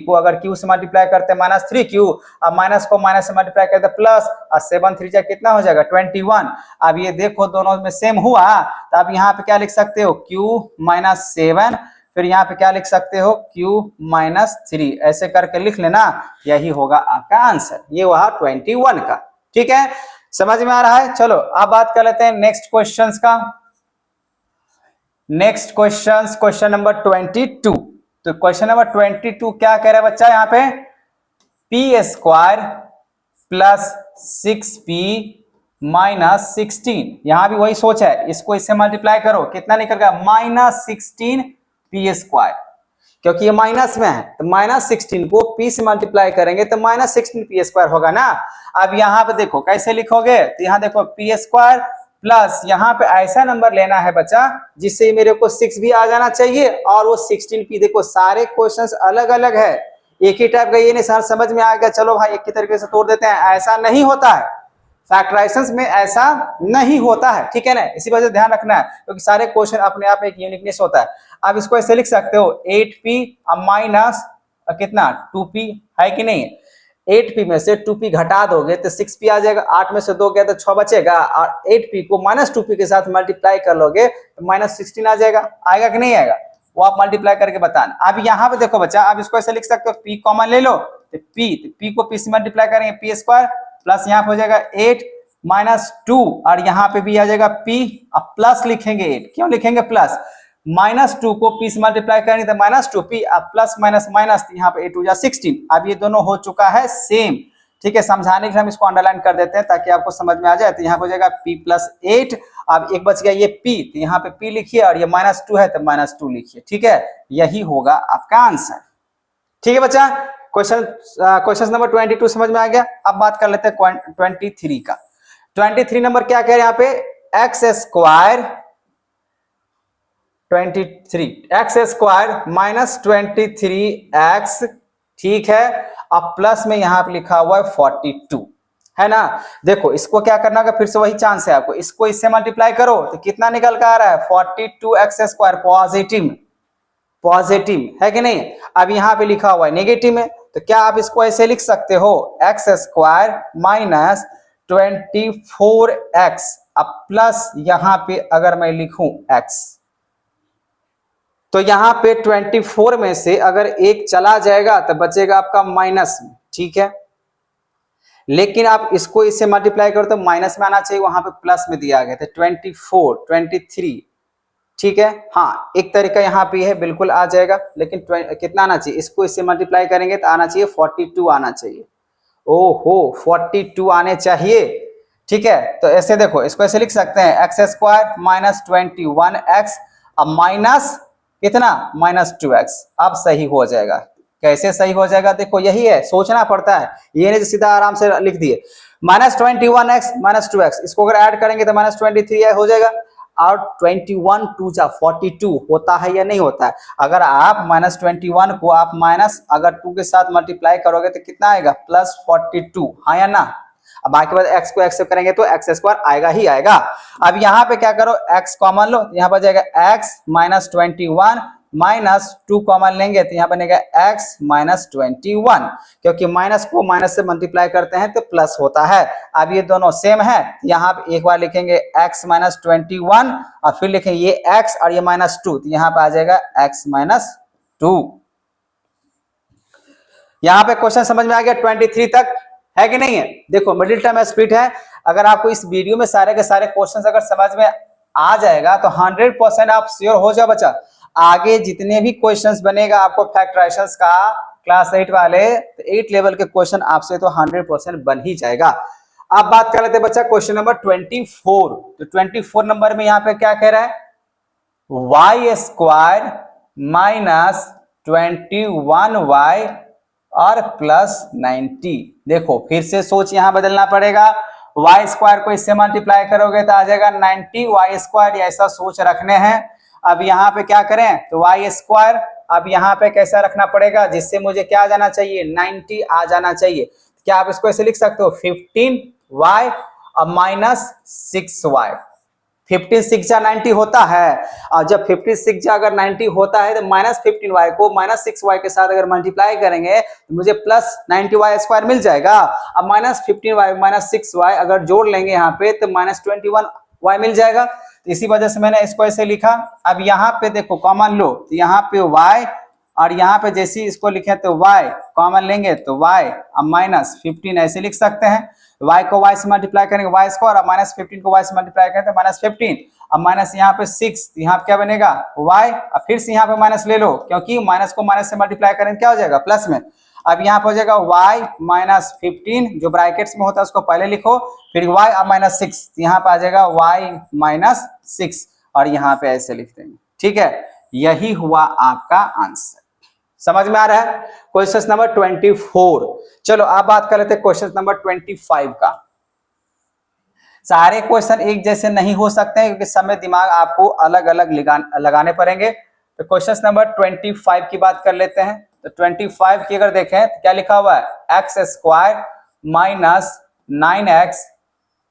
को अगर q से मल्टीप्लाई करते हैं -3q, अब माइनस को माइनस से मल्टीप्लाई करते हैं प्लस, और 7 3 जा कितना हो जाएगा 21। अब ये देखो दोनों में सेम हुआ, तो अब यहाँ पे क्या लिख सकते हो q -7, फिर यहाँ पे क्या लिख सकते हो q -3, ऐसे करके लिख लेना, यही होगा आपका आंसर, ये वहा 21 का। ठीक है, समझ में आ रहा है। चलो अब बात कर लेते हैं नेक्स्ट क्वेश्चंस का। Next question number 22। तो क्वेश्चन नंबर 22 क्या कह रहा है बच्चा, यहाँ पे p² प्लस 6p -16, यहां भी वही सोच है, इसको इससे मल्टीप्लाई करो, कितना निकल गया -16p², क्योंकि ये माइनस में है तो -16 को p से मल्टीप्लाई करेंगे तो -16p² होगा ना। अब यहाँ पे देखो कैसे लिखोगे, तो यहाँ देखो p² प्लस यहाँ पे ऐसा नंबर लेना है बच्चा जिससे मेरे को 6 भी आ जाना चाहिए और वो 16p। देखो सारे क्वेश्चंस अलग अलग है, एक ही टाइप का ये नहीं सर समझ में आ गया चलो भाई एक ही तरीके से तोड़ देते हैं, ऐसा नहीं होता है, फैक्टराइजेशंस में ऐसा नहीं होता है, ठीक है ना। इसी वजह से ध्यान रखना है क्योंकि सारे क्वेश्चन अपने आप में एक यूनिकनेस होता है। आप इसको ऐसे लिख सकते हो 8p माइनस कितना 2p है कि नहीं, 8p में से 2p घटा दोगे तो 6p आ जाएगा, 8 में से 2 गया तो 6 बचेगा, और 8p को -2p के साथ मल्टीप्लाई कर लोगे तो -16 आ जाएगा, आएगा कि नहीं आएगा वो आप मल्टीप्लाई करके बताना। अब यहाँ पे देखो बच्चा, आप इसको ऐसे लिख सकते हो p कॉमन ले लो, तो p को p से मल्टीप्लाई करेंगे p² प्लस यहाँ पे हो जाएगा 8 -2 और यहाँ पे भी आ जाएगा p, अब प्लस लिखेंगे 8, क्यों लिखेंगे प्लस, -2 को p से मल्टीप्लाई करेंगे तो -2p, अब प्लस माइनस माइनस, यहाँ पे 8 2 16, अब ये दोनों हो चुका है सेम। ठीक है, समझाने के लिए हम इसको अंडरलाइन कर देते हैं ताकि आपको समझ में आ जाए। तो यहाँ पे हो जाएगा p + 8, अब एक बच गया ये p, तो यहाँ पे p लिखिए और ये -2 है तो -2 लिखिए। ठीक है, यही होगा आपका आंसर। ठीक है बच्चा, क्वेश्चन नंबर 22 समझ में आ गया। अब बात कर लेते हैं 23 का। 23 नंबर क्या कह रहे हैं यहाँ पे, x² -23x, ठीक है, अब प्लस में यहाँ पे लिखा हुआ है 42 है ना। देखो इसको क्या करना होगा, फिर से वही चांस है आपको, इसको इससे मल्टीप्लाई करो तो कितना निकल कर आ रहा है 42x² पॉजिटिव है कि नहीं। अब यहाँ पे लिखा हुआ है नेगेटिव में, तो क्या आप इसको ऐसे लिख सकते हो x² -24x, अब प्लस यहाँ पे अगर मैं लिखूं x, तो यहाँ पे 24 में से अगर एक चला जाएगा तो बचेगा आपका माइनस में, ठीक है। लेकिन आप इसको इससे मल्टीप्लाई करो तो माइनस में आना चाहिए, वहां पे प्लस में दिया गया था 24 23, ठीक है। हाँ एक तरीका यहाँ पे है, बिल्कुल आ जाएगा, लेकिन कितना आना चाहिए, इसको इससे मल्टीप्लाई करेंगे तो आना चाहिए 42 आना चाहिए। ओहो 42 आने चाहिए, ठीक है। तो ऐसे देखो इसको ऐसे लिख सकते हैं x² -21x, अब माइनस कितना -2x, अब सही हो जाएगा। कैसे सही हो जाएगा, देखो यही है, सोचना पड़ता है, ये नहीं सीधा आराम से लिख दिए। -21x -2x, इसको अगर ऐड करेंगे तो -23 हो जाएगा, और 21 2 जा 42 होता है या नहीं होता है। अगर आप -21 को आप माइनस अगर 2 के साथ मल्टीप्लाई करोगे तो कितना आएगा +42, हाँ या ना। अब बाकी बात x को x से करेंगे तो x² आएगा ही आएगा। अब यहाँ पे क्या करो x कॉमन लो, यहाँ पर जाएगा x -21 माइनस 2 कॉमन लेंगे तो यहाँ बनेगा x माइनस 21, क्योंकि माइनस को माइनस से मल्टीप्लाई करते हैं तो प्लस होता है। अब ये दोनों सेम है, यहाँ पे एक बार लिखेंगे x माइनस 21 और फिर लिखेंगे ये x और ये माइनस 2, तो यहाँ पे आ जाएगा x माइनस 2। यहाँ पे क्वेश्चन समझ में आ गया 23 तक, है कि नहीं है? देखो मिडिल टर्म स्प्लिट है, अगर आपको इस वीडियो में सारे के सारे क्वेश्चंस अगर समझ में आ जाएगा तो 100% आप श्योर हो जाओ बच्चा, आगे जितने भी क्वेश्चंस बनेगा आपको फैक्टराइजेशंस का क्लास 8 वाले, तो 8 लेवल के क्वेश्चन आपसे तो 100% बन ही जाएगा। अब बात कर लेते हैं बच्चा क्वेश्चन नंबर 24। तो 24 नंबर में यहाँ पे क्या कह रहा है, वाई स्क्वायर माइनस 21y और प्लस 90। देखो फिर से सोच यहाँ बदलना पड़ेगा, वाई स्क्वायर को इससे मल्टीप्लाई करोगे तो आ जाएगा 90 वाई स्क्वायर, ऐसा सोच रखने हैं। अब यहाँ पे क्या करें, तो वाई स्क्वायर अब यहाँ पे कैसा रखना पड़ेगा जिससे मुझे क्या आ जाना चाहिए, 90 आ जाना चाहिए। क्या आप इसको ऐसे लिख सकते हो 15y और माइनस 6y। 15 6 जा 90 होता है, और जब 15 6 जा अगर 90 होता है तो माइनस 15y को माइनस 6y के साथ अगर मल्टीप्लाई करेंगे तो मुझे प्लस 90y स्क्वायर मिल जाएगा। अब माइनस 15y माइनस 6y अगर जोड़ लेंगे यहाँ पे तो माइनस 21y मिल जाएगा। तो इसी वजह से मैंने इसको ऐसे लिखा। अब यहाँ पे देखो कॉमन लो, तो यहाँ पे y और यहाँ पे जैसे इसको लिखे तो y कॉमन लेंगे तो y अब माइनस 15 ऐसे लिख सकते हैं। y को y से मल्टीप्लाई करेंगे y स्क्वायर और माइनस 15 को y से मल्टीप्लाई करें तो माइनस 15। अब माइनस यहाँ पे 6, यहाँ पे क्या बनेगा y, अब फिर से यहाँ पे माइनस ले लो क्योंकि माइनस को माइनस से मल्टीप्लाई करेंगे क्या हो जाएगा प्लस में। अब यहाँ पे हो जाएगा y माइनस 15, जो ब्रैकेट्स में होता है उसको पहले लिखो, फिर y अब माइनस 6, यहाँ पे आ जाएगा y माइनस 6 और यहाँ पे ऐसे लिख देंगे। ठीक है, यही हुआ आपका आंसर। समझ में आ रहा है? Question number 24। चलो अब बात कर लेते हैं क्वेश्चन नंबर 25 का। सारे क्वेश्चन एक जैसे नहीं हो सकते हैं क्योंकि समय दिमाग आपको अलग अलग लगाने पड़ेंगे। तो क्वेश्चन नंबर 25 की बात कर लेते हैं। तो 25 की अगर देखें तो क्या लिखा हुआ है, एक्स स्क्वायर माइनस 9x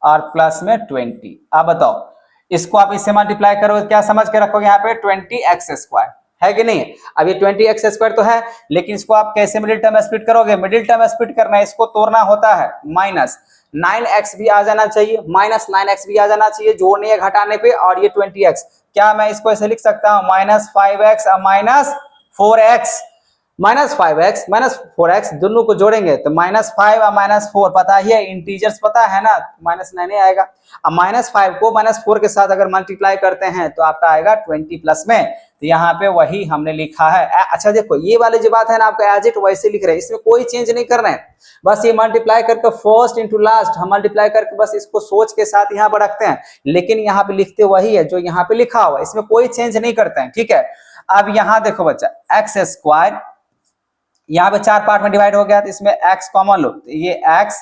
और प्लस में 20। आप बताओ इसको आप इससे मल्टीप्लाई करो क्या समझ के रखोगे, यहाँ पे 20x स्क्वायर है कि नहीं। अब ये 20x स्क्वायर तो है, लेकिन इसको आप कैसे मिडिल टर्म स्प्लिट करोगे, मिडिल टर्म स्प्लिट करना है, इसको तोड़ना होता है। माइनस 9x भी आ जाना चाहिए, माइनस 9x भी आ जाना चाहिए जोड़ने या घटाने पे, और ये 20x, क्या मैं इसको ऐसे लिख सकता हूँ माइनस 5x और minus 4x। Minus 5x minus 4x दोनों को जोड़ेंगे तो माइनस 5 और माइनस 4, पता ही है इंटीजर्स पता है ना, माइनस 9 आएगा। अब माइनस 5 को माइनस 4 के साथ अगर मल्टीप्लाई करते हैं तो आपका आएगा 20 प्लस में, तो यहाँ पे वही हमने लिखा है। अच्छा देखो ये वाली जो बात है ना आपका एज इट वैसे लिख रहे हैं, इसमें कोई चेंज नहीं कर रहे हैं, बस ये मल्टीप्लाई करके फर्स्ट इंटू लास्ट हम मल्टीप्लाई करके बस इसको सोच के साथ यहाँ पर रखते हैं, लेकिन यहाँ पे लिखते वही है जो यहाँ पे लिखा हुआ है, इसमें कोई चेंज नहीं करते हैं। ठीक है, अब यहाँ देखो बच्चा एक्स स्क्वायर यहाँ पे 4 पार्ट में डिवाइड हो गया, तो इसमें x कॉमन लो, तो ये x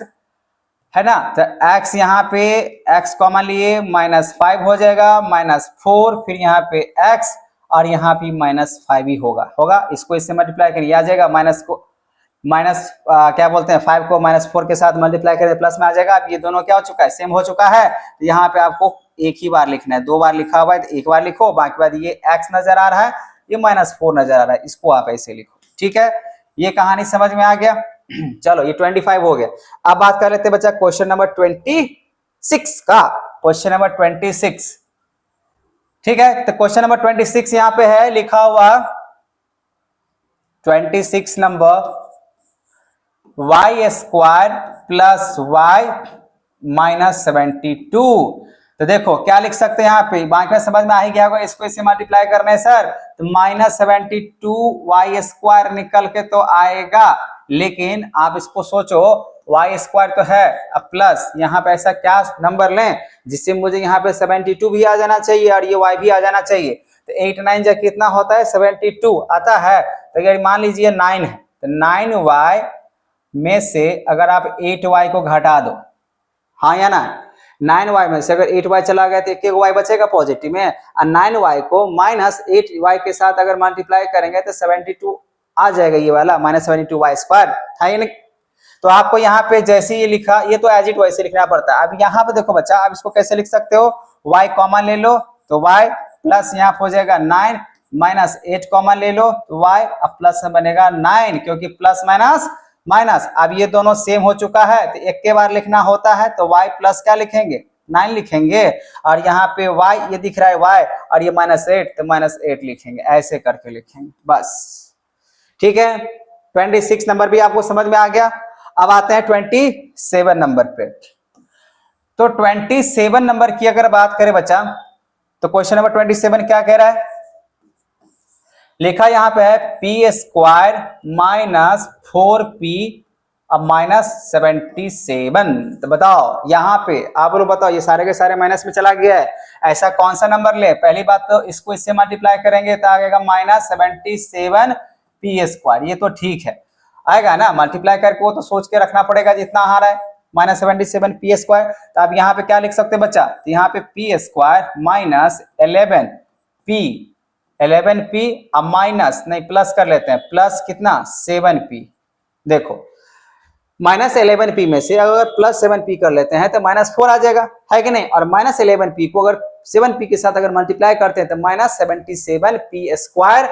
है ना, तो x यहाँ पे x कॉमन लिए माइनस 5 हो जाएगा, माइनस 4, फिर यहाँ पे x और यहाँ पे माइनस 5 ही होगा। इसको इससे मल्टीप्लाई करिए आ जाएगा, माइनस को माइनस क्या बोलते हैं 5 को माइनस 4 के साथ मल्टीप्लाई करें प्लस में आ जाएगा। अब ये दोनों क्या हो चुका है, सेम हो चुका है, तो यहाँ पे आपको एक ही बार लिखना है, 2 बार लिखा हुआ है तो एक बार लिखो, बाकी बाद ये x नजर आ रहा है, ये माइनस 4 नजर आ रहा है, इसको आप ऐसे लिखो। ठीक है, ये कहानी समझ में आ गया। चलो ये 25 हो गया। अब बात कर लेते हैं बच्चा क्वेश्चन नंबर 26 का, क्वेश्चन नंबर 26। ठीक है, तो क्वेश्चन नंबर 26 यहाँ पे है लिखा हुआ 26 number y square plus y minus 72। तो देखो क्या लिख सकते हैं यहाँ पे, बाकी में समझ में आ ही गया होगा, इसको इससे मल्टीप्लाई करना है सर, तो माइनस 72 वाई स्क्वायर निकल के तो आएगा, लेकिन आप इसको सोचो वाई स्क्वायर तो है, अब प्लस यहाँ पे ऐसा क्या नंबर लें जिससे मुझे यहाँ पे 72 भी आ जाना चाहिए और ये y भी आ जाना चाहिए। तो 8 9 जा कितना होता है 72 आता है, तो अगर मान लीजिए 9 है तो 9y में से अगर आप 8y को घटा दो, हाँ या ना, 9y में से अगर 8y चला गया तो एक y बचेगा पॉजिटिव में, और 9y को माइनस 8y के साथ अगर मल्टीप्लाई करेंगे तो 72 आ जाएगा, ये वाला माइनस 72y स्क्वायर था ये नहीं। तो आपको यहाँ पे जैसे ये लिखा, ये तो एज इट वैसे लिखना पड़ता है। अब यहाँ पे देखो बच्चा, आप इसको कैसे लिख सकते हो, y कॉमन ले लो तो y प्लस यहाँ हो जाएगा 9, -8 कॉमन ले लो तो y, अब प्लस में बनेगा 9, क्योंकि प्लस माइनस माइनस। अब ये दोनों सेम हो चुका है तो एक के बार लिखना होता है, तो y प्लस क्या लिखेंगे 9 लिखेंगे, और यहाँ पे y ये दिख रहा है y, और ये -8 तो -8 लिखेंगे, ऐसे करके लिखेंगे बस। ठीक है, 26 नंबर भी आपको समझ में आ गया। अब आते हैं 27 नंबर पे। तो 27 नंबर की अगर बात करें बच्चा, तो क्वेश्चन नंबर 27 क्या कह रहा है, लिखा यहाँ पे है p² माइनस 4p अब -77। तो बताओ यहाँ पे आप लोग बताओ, ये सारे के सारे माइनस में चला गया है, ऐसा कौन सा नंबर ले। पहली बात तो इसको इससे मल्टीप्लाई करेंगे तो आएगा -77p², ये तो ठीक है आएगा ना, मल्टीप्लाई करके वो तो सोच के रखना पड़ेगा जितना आ रहा है -77p²। तो अब यहाँ पे क्या लिख सकते हैं बच्चा, तो यहाँ पे p² माइनस 11p अब माइनस नहीं प्लस कर लेते हैं, प्लस कितना 7p। देखो -11p में से अगर +7p कर लेते हैं तो -4 आ जाएगा, है कि नहीं, और -11p को अगर 7p के साथ अगर मल्टीप्लाई करते हैं तो -77p²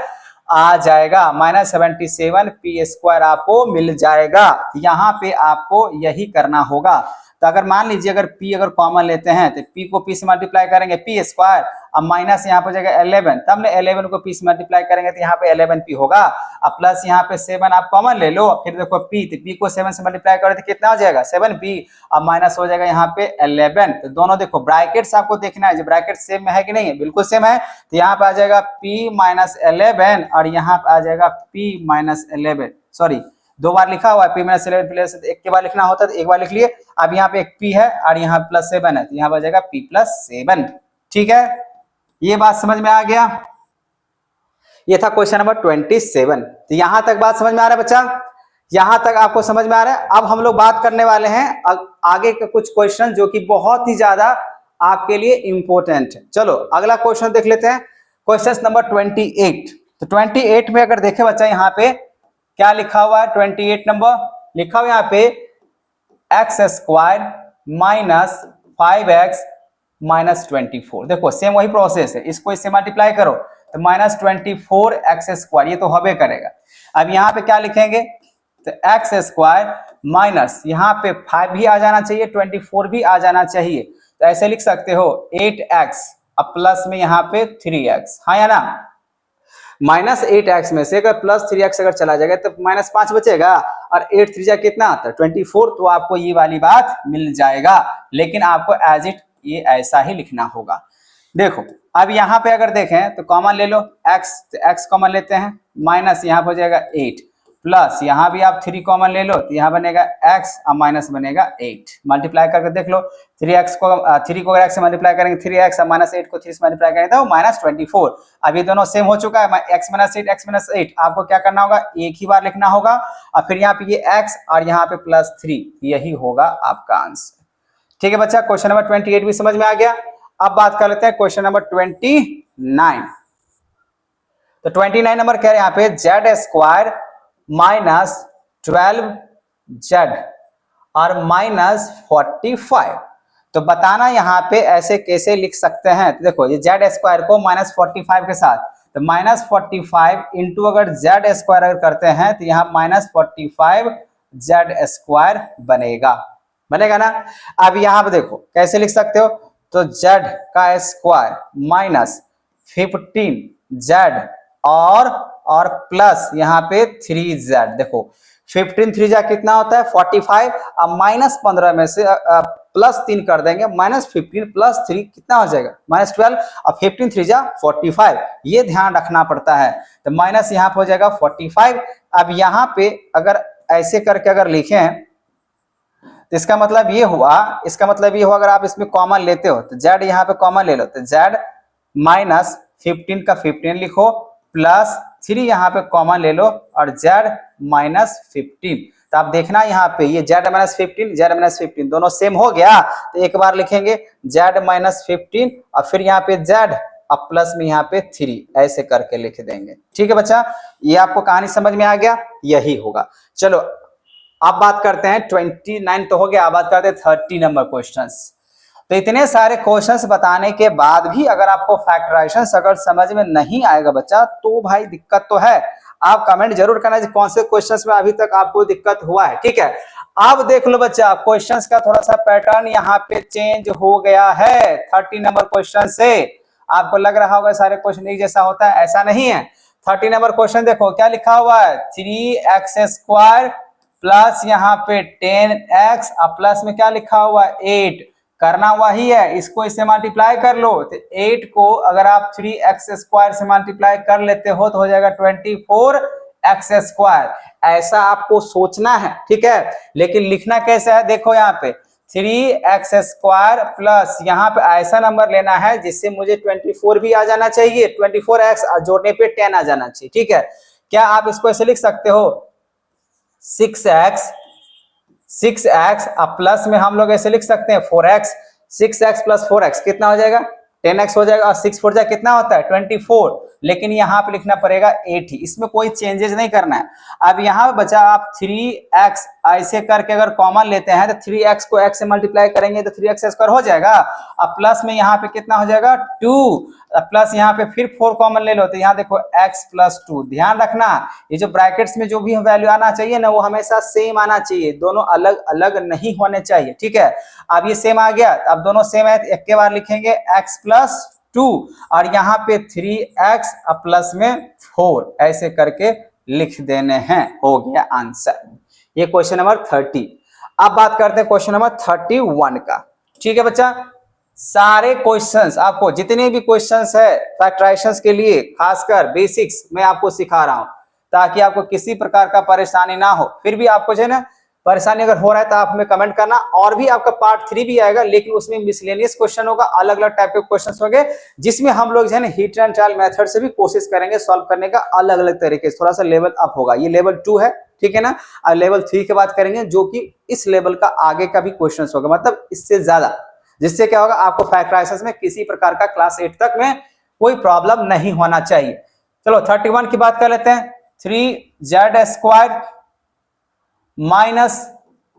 आ जाएगा, -77p² आपको मिल जाएगा। यहाँ पे आपको यही करना होगा। तो अगर मान लीजिए अगर p अगर कॉमन लेते हैं तो p को p से मल्टीप्लाई करेंगे p², अब माइनस यहाँ पे जाएगा 11, तब ने 11 को p से मल्टीप्लाई करेंगे तो यहाँ पे 11p होगा, अब प्लस यहाँ पे 7 आप कॉमन ले लो, फिर देखो p, तो p को 7 से मल्टीप्लाई करें तो कितना हो जाएगा 7p, अब माइनस हो जाएगा यहाँ पे 11। तो दोनों देखो ब्रैकेट्स आपको देखना है, जो ब्रैकेट सेम में है कि नहीं है, बिल्कुल सेम है, तो यहाँ पे आ जाएगा p-11 और यहाँ पे आ जाएगा p-11, सॉरी दो बार लिखा हुआ है p-11 प्लस एक के बार लिखना होता है तो एक बार लिख लिए। अब यहाँ पे एक p है और यहाँ +7 है तो यहाँ पर जाएगा p+7। ठीक है, ये बात समझ में आ गया। ये था क्वेश्चन नंबर 27। तो यहां तक बात समझ में आ रहा है बच्चा, यहां तक आपको समझ में आ रहा है। अब हम लोग बात करने वाले हैं आगे के कुछ क्वेश्चन जो कि बहुत ही ज्यादा आपके लिए इंपॉर्टेंट है। चलो अगला क्वेश्चन देख लेते हैं, क्वेश्चन नंबर 28। तो 28 में अगर देखे बच्चा यहाँ पे क्या लिखा हुआ है, 28 नंबर लिखा हुआ यहाँ पे x² माइनस 5x माइनस 24। देखो सेम वही प्रोसेस है, इसको इससे मल्टीप्लाई करो तो -24x², ये तो होबे करेगा। अब यहाँ पे क्या लिखेंगे, तो x² माइनस यहाँ पे 5 भी आ जाना चाहिए, 24 भी आ जाना चाहिए, तो ऐसे लिख सकते हो 8x अब प्लस में यहाँ पे 3x, हाँ या ना। -8x में से अगर +3x अगर चला जाएगा तो -5 बचेगा, और 8 3 कितना आता है 24, तो आपको ये वाली बात मिल जाएगा। लेकिन आपको एज इट ये ऐसा ही लिखना होगा। देखो अब यहाँ पे अगर देखें तो कॉमन ले लो x, तो x कॉमन लेते हैं, माइनस यहाँ हो जाएगा 8, प्लस यहाँ भी आप 3 कॉमन ले लो तो यहाँ बनेगा x और माइनस बनेगा 8। मल्टीप्लाई करके देख लो, 3 को अगर x से मल्टीप्लाई करेंगे 3x और -8 को 3 से मल्टीप्लाई करेंगे तो -24। अब ये दोनों सेम हो चुका है, x - 8 आपको क्या करना होगा, एक ही बार लिखना होगा, और फिर यहाँ पे ये x और यहाँ पे +3, यही होगा आपका आंसर। ठीक है बच्चा, क्वेश्चन नंबर 28 भी समझ में आ गया। अब बात कर लेते हैं क्वेश्चन नंबर 29। तो 29 नंबर कह रहे हैं यहाँ पे z² माइनस 12z और -45। तो बताना यहाँ पे ऐसे कैसे लिख सकते हैं। तो देखो ये z² को -45 के साथ, तो -45 इंटू अगर z² अगर करते हैं तो यहाँ -45z² बनेगा ना। अब यहाँ पे देखो कैसे लिख सकते हो, तो z का स्क्वायर माइनस 15z और प्लस यहाँ पे 3z। देखो 15 3 कितना होता है 45, अब -15 में से +3 कर देंगे, -15 + 3 कितना हो जाएगा -12, और 15 3 45, ये ध्यान रखना पड़ता है। तो माइनस यहाँ पे हो जाएगा 45। अब यहाँ पे अगर ऐसे करके अगर लिखें तो इसका मतलब ये हुआ, अगर आप इसमें कॉमन लेते हो तो z यहाँ पे कॉमन ले लो, तो z -15 का 15 लिखो, प्लस 3 यहाँ पे कॉमन ले लो और z -15। तो आप देखना यहाँ पे ये z -15 दोनों सेम हो गया, तो एक बार लिखेंगे z -15 और फिर यहाँ पे z अब प्लस में यहाँ पे 3, ऐसे करके लिख देंगे। ठीक है बच्चा, ये आपको कहानी समझ में आ गया, यही होगा। चलो अब बात करते हैं 29 तो हो गया, अब बात करते हैं 30 नंबर क्वेश्चंस। तो इतने सारे क्वेश्चंस बताने के बाद भी अगर आपको फैक्टराइजेशन अगर समझ में नहीं आएगा बच्चा, तो भाई दिक्कत तो है। आप कमेंट जरूर करना कौन से क्वेश्चंस में अभी तक आपको दिक्कत हुआ है, ठीक है। अब देख लो बच्चा, क्वेश्चंस का थोड़ा सा पैटर्न यहाँ पे चेंज हो गया है 30 नंबर क्वेश्चन से। आपको लग रहा होगा सारे क्वेश्चन एक जैसा होता है, ऐसा नहीं है। 30 नंबर क्वेश्चन देखो क्या लिखा हुआ है, 3x² प्लस यहाँ पे 10x और प्लस में क्या लिखा हुआ है 8। करना वही है, इसको इससे मल्टीप्लाई कर लो। तो 8 को अगर आप 3x² से मल्टीप्लाई कर लेते हो तो हो जाएगा 24x²। ऐसा आपको सोचना है, ठीक है। लेकिन लिखना कैसे है, देखो यहाँ पे 3x² प्लस यहाँ पे ऐसा नंबर लेना है जिससे मुझे 24 भी आ जाना चाहिए, 24x जोड़ने पे 10 आ जाना चाहिए, ठीक है। क्या आप इसको ऐसे लिख सकते हो 6x प्लस में हम लोग ऐसे लिख सकते हैं 4x। 6x प्लस 4x कितना हो जाएगा 10x हो जाएगा, और 6 4 जा कितना होता है 24। लेकिन यहाँ पे लिखना पड़ेगा 8 ही, इसमें कोई चेंजेस नहीं करना है। अब यहाँ बचा आप 3x ऐसे करके अगर कॉमन लेते हैं तो 3x को x से मल्टीप्लाई करेंगे तो 3x² हो जाएगा। अब प्लस में यहाँ पे कितना हो जाएगा 2, प्लस यहाँ पे फिर 4 कॉमन ले लो तो यहाँ देखो x प्लस 2। ध्यान रखना ये जो ब्रैकेट्स में जो भी वैल्यू आना चाहिए ना वो हमेशा सेम आना चाहिए, दोनों अलग अलग नहीं होने चाहिए, ठीक है। अब ये सेम आ गया, अब दोनों सेम है तो एक के बार लिखेंगे x प्लस 2 और यहाँ पे 3x प्लस में 4 ऐसे करके लिख देने हैं, हो गया आंसर। ये क्वेश्चन नंबर 30। अब बात करते हैं क्वेश्चन नंबर 31 का, ठीक है बच्चा। सारे क्वेश्चंस आपको जितने भी क्वेश्चंस है फैक्टराइजेशंस के लिए खासकर बेसिक्स मैं आपको सिखा रहा हूं ताकि आपको किसी प्रकार का परेशानी ना हो। फिर भी आपको जो है ना परेशानी अगर हो रहा है तो आप हमें कमेंट करना। और भी आपका पार्ट 3 भी आएगा, लेकिन उसमें मिसलेनियस क्वेश्चन होगा, अलग अलग टाइप के क्वेश्चन होंगे जिसमें हम लोग जो है ना हिट एंड ट्रायल मेथड से भी कोशिश करेंगे सॉल्व करने का अलग अलग तरीके से। थोड़ा सा लेवल अप होगा, ये लेवल 2 है, ठीक है ना। और लेवल 3 की बात करेंगे जो कि इस लेवल का आगे का भी क्वेश्चन होगा, मतलब इससे ज्यादा, जिससे क्या होगा आपको फैक्टराइजेशन में किसी प्रकार का क्लास 8 तक में कोई प्रॉब्लम नहीं होना चाहिए। चलो 31 की बात कर लेते हैं। 3z² माइनस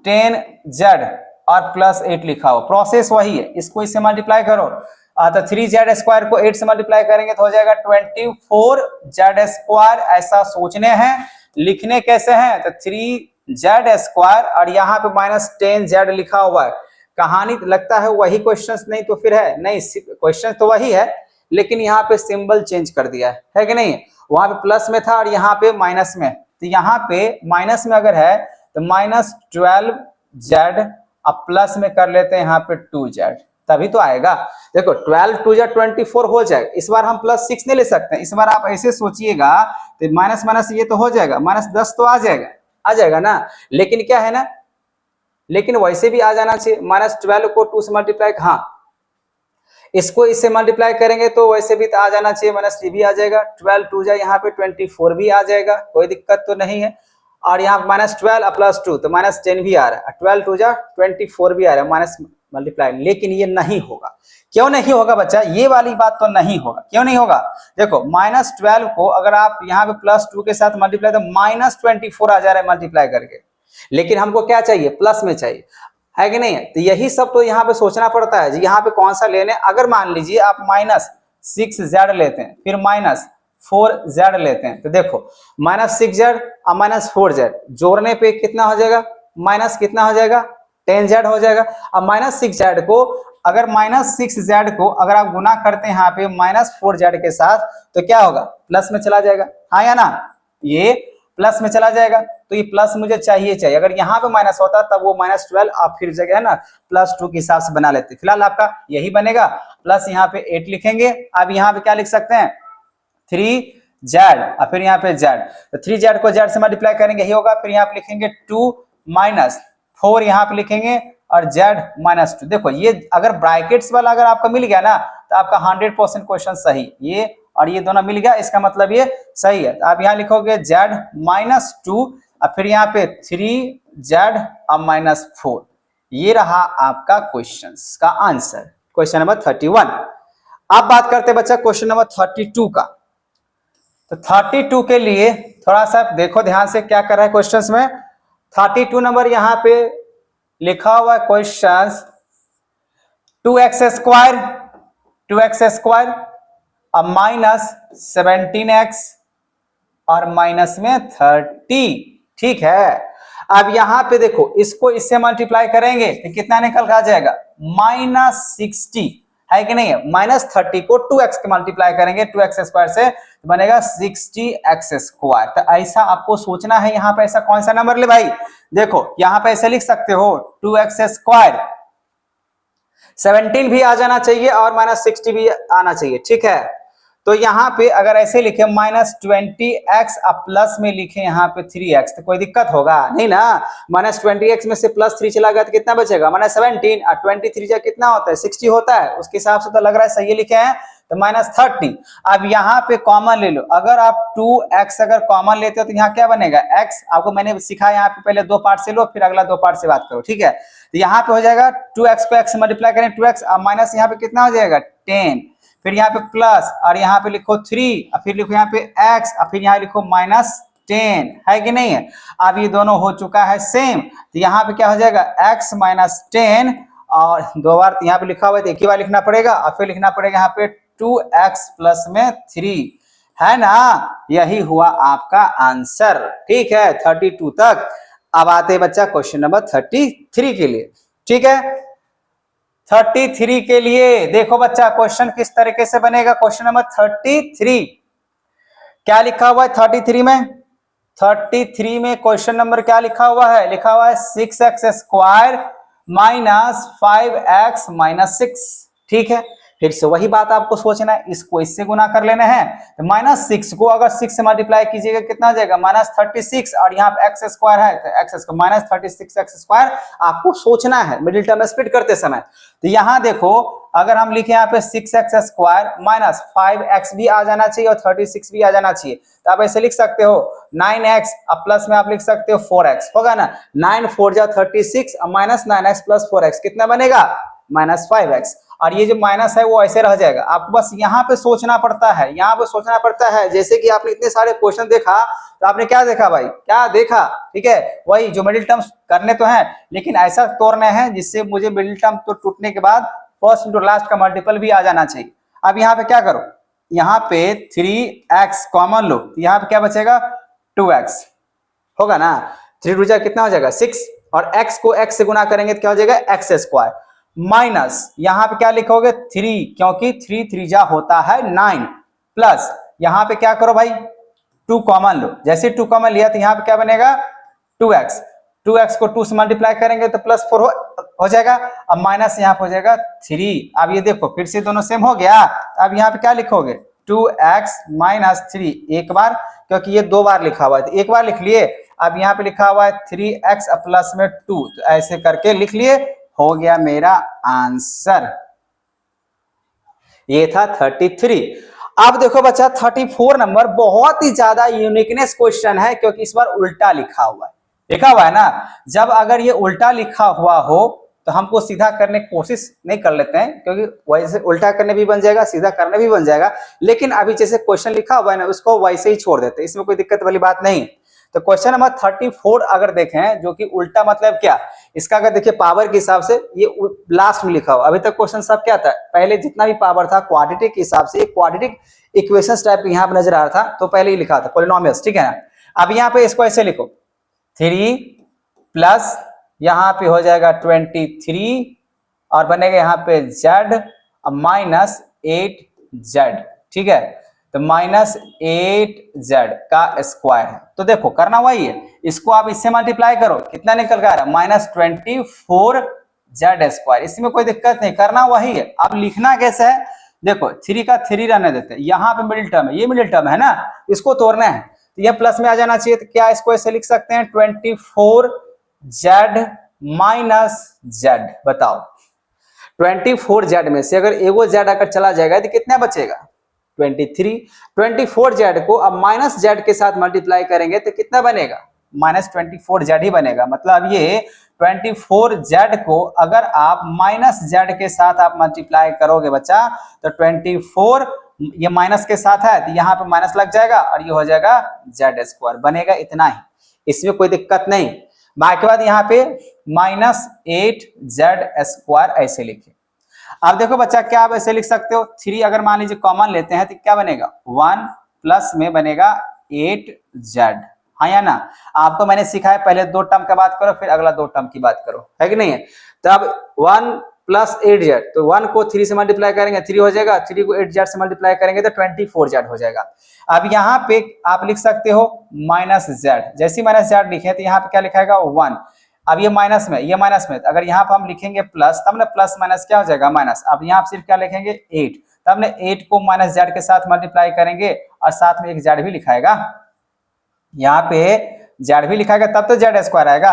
10z और प्लस 8 लिखा हो, प्रोसेस वही है, इसको इससे मल्टीप्लाई करो। तो 3z² को 8 से मल्टीप्लाई करेंगे तो हो जाएगा 24z²। ऐसा सोचने हैं, लिखने कैसे हैं तो 3z² और यहाँ पे माइनस 10z लिखा हुआ है। कहानी लगता है वही क्वेश्चंस, नहीं तो फिर है नहीं, क्वेश्चन तो वही है लेकिन यहाँ पे सिंबल चेंज कर दिया है कि नहीं। वहां पे प्लस में था और यहाँ पे माइनस में, तो यहाँ पे माइनस में अगर है तो -12z अब प्लस में कर लेते हैं यहाँ पे 2z, तभी तो आएगा। देखो 12 2z 24 हो जाएगा। इस बार हम +6 नहीं ले सकते, इस बार आप ऐसे सोचिएगा तो माइनस माइनस ये तो हो जाएगा, -10 तो आ जाएगा ना। लेकिन क्या है ना, लेकिन वैसे भी आ जाना चाहिए। -12 को 2 से मल्टीप्लाई, हाँ इसको इससे मल्टीप्लाई करेंगे तो वैसे भी तो आ जाना चाहिए, -3 भी आ जाएगा। 12 2 जा यहाँ पे 24 भी आ जाएगा, कोई दिक्कत तो नहीं है। और यहाँ -12 प्लस 2 तो -10 भी आ रहा है, 12 2 जा 24 भी आ रहा है माइनस मल्टीप्लाई। लेकिन ये नहीं होगा, क्यों नहीं होगा बच्चा, ये वाली बात तो नहीं होगा। क्यों नहीं होगा, देखो -12 को अगर आप यहाँ पे +2 के साथ मल्टीप्लाई तो -24 आ जा रहा है मल्टीप्लाई करके, लेकिन हमको क्या चाहिए प्लस में चाहिए, है कि नहीं है। तो यही सब तो यहाँ पे सोचना पड़ता है जी, यहाँ पे कौन सा लेने। अगर मान लीजिए आप -6z लेते हैं फिर -4z लेते हैं तो देखो -6z और -4z जोड़ने पे कितना हो जाएगा, माइनस कितना हो जाएगा 10z हो जाएगा। अब -6z को अगर -6z को अगर आप गुना करते हैं यहाँ पे -4z के साथ तो क्या होगा प्लस में चला जाएगा, हाँ या ना, ये प्लस में चला जाएगा। तो ये प्लस मुझे चाहिए। अगर यहाँ पे माइनस होता तब वो -12 आप फिर जगह है ना +2 के हिसाब से बना लेते। फिलहाल आपका यही बनेगा, प्लस यहाँ पे 8 लिखेंगे। अब यहाँ पे क्या लिख सकते हैं 3z और फिर यहाँ पे z, तो 3z को z से मल्टीप्लाई करेंगे यही होगा। फिर यहाँ पे लिखेंगे 2 -4 यहाँ पे लिखेंगे और z -2। देखो ये अगर ब्रैकेट्स वाला अगर आपका मिल गया ना तो आपका 100% क्वेश्चन सही, ये और ये दोनों मिल गया, इसका मतलब ये सही है। तो आप यहाँ लिखोगे z -2 और फिर यहाँ पे 3z और -4, ये रहा आपका क्वेश्चन का आंसर, क्वेश्चन नंबर 31। अब बात करते हैं बच्चा क्वेश्चन नंबर 32 का। तो 32 के लिए थोड़ा सा देखो ध्यान से क्या कर रहा है क्वेश्चंस में। 32 नंबर यहाँ पे लिखा हुआ है क्वेश्चंस 2x² 2x² अब माइनस 17x और माइनस में 30, ठीक है। अब यहां पे देखो इसको इससे मल्टीप्लाई करेंगे तो कितना निकल कर आ जाएगा -60, है कि नहीं है। -30 को 2x के मल्टीप्लाई करेंगे 2x² से तो बनेगा 60x²। तो ऐसा आपको सोचना है। यहाँ पे ऐसा कौन सा नंबर ले भाई, देखो यहाँ पे ऐसे लिख सकते हो 2x², 17 भी आ जाना चाहिए और -60 भी आना चाहिए, ठीक है। तो यहाँ पे अगर ऐसे लिखे -20x अब प्लस में लिखे यहाँ पे 3x तो कोई दिक्कत होगा नहीं ना। -20x में से +3 चला गया तो कितना बचेगा -17 और 23 जा कितना होता है 60 होता है। उसके हिसाब से तो लग रहा है सही लिखे हैं तो -30। अब यहाँ पे कॉमन ले लो, अगर आप 2x अगर कॉमन लेते हो तो यहाँ क्या बनेगा x। आपको मैंने सिखाया यहाँ पे पहले 2 पार्ट से लो फिर अगला 2 पार्ट से बात करो, ठीक है। तो यहाँ पे हो जाएगा 2x को x से मल्टीप्लाई करें 2x और माइनस यहाँ पे कितना हो जाएगा 10, फिर यहाँ पे प्लस और यहाँ पे लिखो 3 और फिर लिखो यहाँ पे x और फिर यहाँ लिखो -10, है कि नहीं है। अब ये दोनों हो चुका है सेम तो यहाँ पे क्या हो जाएगा x -10 और 2 बार यहाँ पे लिखा हुआ है तो एक ही बार लिखना पड़ेगा और फिर लिखना पड़ेगा यहाँ पे 2x प्लस में 3, है ना। यही हुआ आपका आंसर, ठीक है 32 तक। अब आते बच्चा क्वेश्चन नंबर 33 के लिए, ठीक है। 33 के लिए देखो बच्चा क्वेश्चन किस तरीके से बनेगा। क्वेश्चन नंबर 33 क्या लिखा हुआ है 33 में, 33 में क्वेश्चन नंबर क्या लिखा हुआ है, लिखा हुआ है 6x² माइनस 5x माइनस 6, ठीक है। फिर से वही बात आपको सोचना है, इसको इससे गुना कर लेना है तो -6 को अगर 6 से मल्टीप्लाई कीजिएगा कितना हो जाएगा -36 और यहाँ पे x² है तो x -36x²। आपको सोचना है मिडिल टर्म स्प्लिट करते समय। तो यहाँ देखो अगर हम लिखे यहाँ पे 6x² माइनस 5x भी आ जाना चाहिए और 36 भी आ जाना चाहिए तो आप ऐसे लिख सकते हो 9x अब प्लस में आप लिख सकते हो 4x, होगा ना। 9 4 जा 36 और माइनस 9x प्लस 4x कितना बनेगा -5x और ये जो माइनस है वो ऐसे रह जाएगा। आपको बस यहाँ पे सोचना पड़ता है, यहाँ पे सोचना पड़ता है। जैसे कि आपने इतने सारे क्वेश्चन देखा तो आपने क्या देखा भाई, क्या देखा, ठीक है। वही जो मिडिल टर्म्स करने तो हैं लेकिन ऐसा तोड़ने हैं जिससे मुझे मिडिल टर्म तो टूटने के बाद फर्स्ट इंटू लास्ट का मल्टीपल भी आ जाना चाहिए। अब यहाँ पे क्या करो, यहाँ पे 3x कॉमन लो तो यहाँ पे क्या बचेगा 2x, होगा ना। 3 2 जा कितना हो जाएगा 6 और x को x से गुना करेंगे तो क्या हो जाएगा x² माइनस यहाँ पे क्या लिखोगे 3 क्योंकि 3 3 जा होता है 9 प्लस यहाँ पे क्या करो भाई 2 कॉमन लो। जैसे 2 कॉमन लिया तो यहाँ पे क्या बनेगा 2x, 2x को 2 से मल्टीप्लाई करेंगे तो +4 हो जाएगा। अब माइनस यहाँ पे हो जाएगा 3। अब ये देखो फिर से दोनों सेम हो गया। अब यहाँ पे क्या लिखोगे 2x माइनस 3 एक बार क्योंकि ये 2 बार लिखा हुआ है तो एक बार लिख लिए। अब यहाँ पे लिखा हुआ है 3x प्लस में 2 तो ऐसे करके लिख लिए, हो गया मेरा आंसर। ये था 33। अब देखो बच्चा 34 नंबर बहुत ही ज्यादा यूनिकनेस क्वेश्चन है क्योंकि इस बार उल्टा लिखा हुआ है। लिखा हुआ है ना, जब अगर ये उल्टा लिखा हुआ हो तो हमको सीधा करने की कोशिश नहीं कर लेते हैं क्योंकि वैसे उल्टा करने भी बन जाएगा सीधा करने भी बन जाएगा। लेकिन अभी जैसे क्वेश्चन लिखा हुआ है ना उसको वैसे ही छोड़ देते हैं, इसमें कोई दिक्कत वाली बात नहीं। तो क्वेश्चन नंबर 34 अगर देखें जो कि उल्टा मतलब क्या, इसका अगर देखिए पावर के हिसाब से ये लास्ट में लिखा हुआ। अभी तक क्वेश्चन सब क्या था, पहले जितना भी पावर था क्वाड्रेटिक के हिसाब से क्वाड्रेटिक इक्वेशंस टाइप यहाँ पे नजर आ रहा था तो पहले ही लिखा था पॉलिनोमियल्स, ठीक है ना। अब यहाँ पे इसको ऐसे लिखो 3 प्लस यहाँ पे हो जाएगा 23 और बनेगा यहाँ पे z माइनस 8z, ठीक है। तो -8z का स्क्वायर है। तो देखो करना वही है, इसको आप इससे मल्टीप्लाई करो कितना निकल कर आ रहा है -24z²। इसमें कोई दिक्कत नहीं, करना वही है। अब लिखना कैसे है देखो 3 का 3 रहने देते हैं, यहाँ पे मिडिल टर्म है, ये मिडिल टर्म है ना, इसको तोड़ना है तो ये प्लस में आ जाना चाहिए। तो क्या इसको ऐसे लिख सकते हैं 24z माइनस z। बताओ 24z में से अगर एगो z अगर चला जाएगा तो कितना बचेगा 23। 24z को अब माइनस z के साथ मल्टीप्लाई करेंगे तो कितना बनेगा -24z ही बनेगा। मतलब ये 24z को अगर आप -z के साथ आप मल्टीप्लाई करोगे बच्चा तो 24 ये माइनस के साथ है तो यहाँ पे माइनस लग जाएगा और ये हो जाएगा z² बनेगा, इतना ही, इसमें कोई दिक्कत नहीं। बाकी बात यहाँ पे -8z² ऐसे लिखे। अब देखो बच्चा, क्या आप ऐसे लिख सकते हो, 3 अगर मान लीजिए कॉमन लेते हैं तो क्या बनेगा, 1 प्लस में बनेगा 8z, हाँ या ना। आपको मैंने सिखाया पहले 2 टर्म का बात करो, फिर अगला 2 टर्म की बात करो, है कि नहीं है। तो अब 1 प्लस 8z, तो 1 को 3 से मल्टीप्लाई करेंगे 3 हो जाएगा, 3 को 8z से मल्टीप्लाई करेंगे तो 24z हो जाएगा। अब यहाँ पे आप लिख सकते हो माइनस z, जैसे माइनस z लिखे तो यहाँ पे क्या लिखाएगा 1। अब ये माइनस में, ये माइनस में, अगर यहाँ पर हम लिखेंगे प्लस, तब ना प्लस माइनस क्या हो जाएगा माइनस। अब यहाँ सिर्फ क्या लिखेंगे 8, तब ना 8 को माइनस z के साथ मल्टीप्लाई करेंगे और साथ में एक z भी लिखाएगा, यहाँ पे z भी लिखाएगा, तब तो z स्क्वायर आएगा,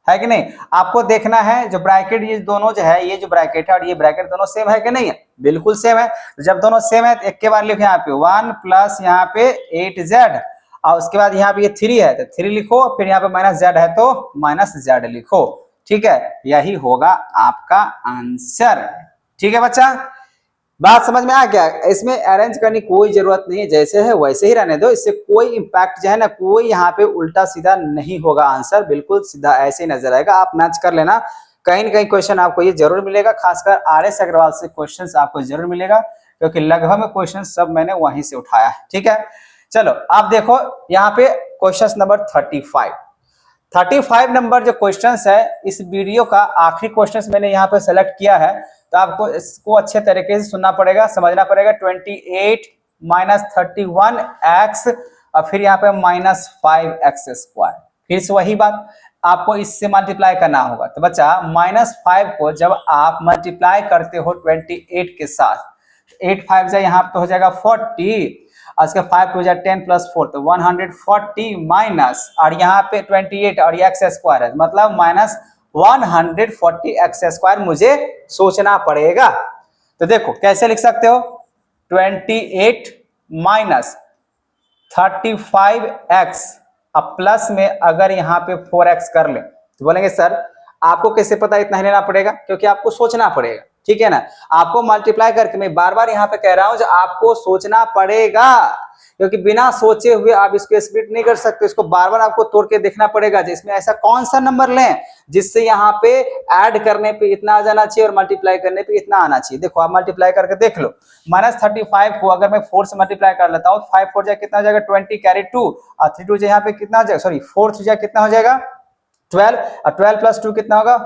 है कि नहीं। आपको देखना है जो ब्रैकेट ये दोनों जो है, ये जो ब्रैकेट है और ये ब्रैकेट दोनों सेम है कि नहीं है, बिल्कुल सेम है। जब दोनों सेम है तो एक के बार लिखो यहाँ पे 1 प्लस यहाँ पे 8z, और उसके बाद यहाँ पे ये 3 है तो 3 लिखो, फिर यहाँ पे माइनस z है तो माइनस z लिखो, ठीक है। यही होगा आपका आंसर, ठीक है बच्चा। बात समझ में आ गया। इसमें अरेंज करने की कोई जरूरत नहीं है, जैसे है वैसे ही रहने दो, इससे कोई इंपैक्ट जो है ना, कोई यहाँ पे उल्टा सीधा नहीं होगा, आंसर बिल्कुल सीधा ऐसे ही नजर आएगा। आप मैच कर लेना, कहीं न कहीं क्वेश्चन आपको ये जरूर मिलेगा, खासकर RS अग्रवाल से क्वेश्चन आपको जरूर मिलेगा, क्योंकि लगभग में क्वेश्चन सब मैंने वहीं से उठाया है, ठीक है। चलो आप देखो यहाँ पे क्वेश्चन नंबर 35 नंबर जो क्वेश्चन है, इस वीडियो का आखिरी क्वेश्चन मैंने यहाँ पे सेलेक्ट किया है, तो आपको इसको अच्छे तरीके से सुनना पड़ेगा, समझना पड़ेगा। 28 माइनस 31x और फिर यहाँ पे माइनस 5x स्क्वायर, फिर से वही बात, आपको इससे मल्टीप्लाई करना होगा। तो बच्चा माइनस 5 को जब आप मल्टीप्लाई करते हो 28 के साथ, 8 5 जा यहाँ पे हो जाएगा 40, और इसके 5 टू जा 10 प्लस 4 तो 140 माइनस, और यहाँ पे 28 और ये x स्क्वायर है, मतलब माइनस 140x स्क्वायर मुझे सोचना पड़ेगा। तो देखो कैसे लिख सकते हो, 28 माइनस 35x, अब प्लस में अगर यहाँ पे 4x कर ले तो बोलेंगे सर आपको कैसे पता इतना ही लेना पड़ेगा, क्योंकि आपको सोचना पड़ेगा, ठीक है ना। आपको मल्टीप्लाई करके, मैं बार बार यहाँ पे कह रहा हूं जो आपको सोचना पड़ेगा, क्योंकि बिना सोचे हुए आप इसको स्प्लिट नहीं कर सकते, इसको बार बार आपको तोड़ के देखना पड़ेगा, जिसमें ऐसा कौन सा नंबर लें जिससे यहाँ पे ऐड करने पे इतना आ जाना चाहिए और मल्टीप्लाई करने पे इतना आना चाहिए। देखो आप मल्टीप्लाई करके देख लो, माइनस 35 को अगर मैं 4 से मल्टीप्लाई कर लेता हूँ, 5 4 जाए कितना हो जाएगा 20 कैरी 2, और 3 2 यहाँ पे कितना हो जाएगा, सॉरी 4 3 जाए कितना हो जाएगा 12, और 12 प्लस 2 कितना होगा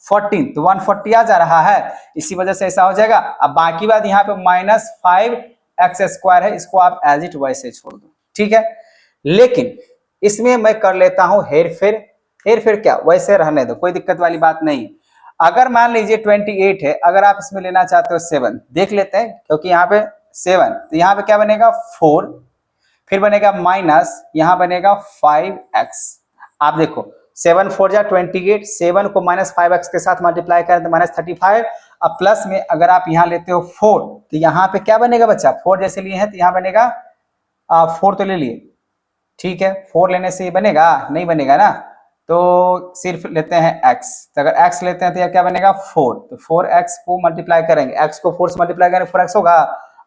14, तो 140 आ जा रहा है, इसी वजह से ऐसा हो जाएगा। अब बाकी बात यहाँ पे माइनस 5x स्क्वायर है, इसको आप एज इट वैसे छोड़ दो, ठीक है। लेकिन इसमें मैं कर लेता हूं हेर फेर क्या, वैसे रहने दो, कोई दिक्कत वाली बात नहीं। अगर मान लीजिए 28 है, अगर आप इसमें लेना चाहते हो 7, देख लेते हैं, क्योंकि यहाँ पे 7, तो यहाँ पे क्या बनेगा 4, फिर बनेगा माइनस, यहाँ बनेगा 5x। आप देखो 7 4 जा 28, 7 को माइनस 5x के साथ मल्टीप्लाई करें तो माइनस 35, अब प्लस में अगर आप यहाँ लेते हो 4 तो यहाँ पे क्या बनेगा बच्चा, 4 जैसे लिए हैं तो यहाँ बनेगा 4 तो ले लिए, ठीक है। 4 लेने से ये बनेगा नहीं, बनेगा ना, तो सिर्फ लेते हैं x, तो अगर x लेते हैं तो यह क्या बनेगा 4, तो 4x को मल्टीप्लाई करेंगे, x को 4 से मल्टीप्लाई करेंगे 4x होगा,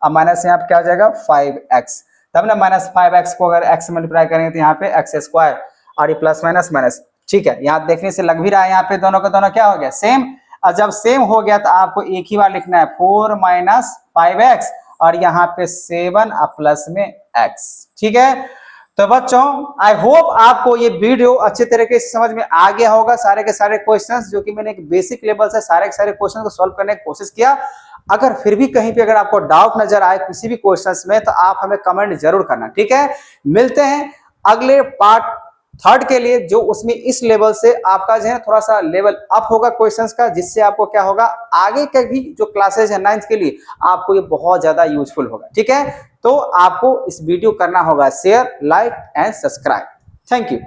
अब माइनस यहाँ पे क्या हो जाएगा 5x, तब ना माइनस 5x को अगर x से मल्टीप्लाई करेंगे तो यहाँ पे x स्क्वायर, और ये प्लस माइनस माइनस, ठीक है। यहाँ देखने से लग भी रहा है यहाँ पे दोनों का दोनों क्या हो गया सेम, और जब सेम हो गया तो आपको एक ही बार लिखना है 4 माइनस 5x, और यहाँ पे 7 और प्लस में x, ठीक है। तो बच्चों आई होप आपको ये वीडियो अच्छे तरीके से समझ में आ गया होगा, सारे के सारे क्वेश्चंस जो कि मैंने एक बेसिक लेवल से सारे के सारे क्वेश्चन को सॉल्व करने की कोशिश किया। अगर फिर भी कहीं पे अगर आपको डाउट नजर आए किसी भी क्वेश्चंस में तो आप हमें कमेंट जरूर करना, ठीक है। मिलते हैं अगले पार्ट 3 के लिए, जो उसमें इस लेवल से आपका जो है थोड़ा सा लेवल अप होगा क्वेश्चंस का, जिससे आपको क्या होगा आगे के भी जो क्लासेज है 9th के लिए आपको ये बहुत ज्यादा यूजफुल होगा, ठीक है। तो आपको इस वीडियो करना होगा share, like and subscribe. Thank you.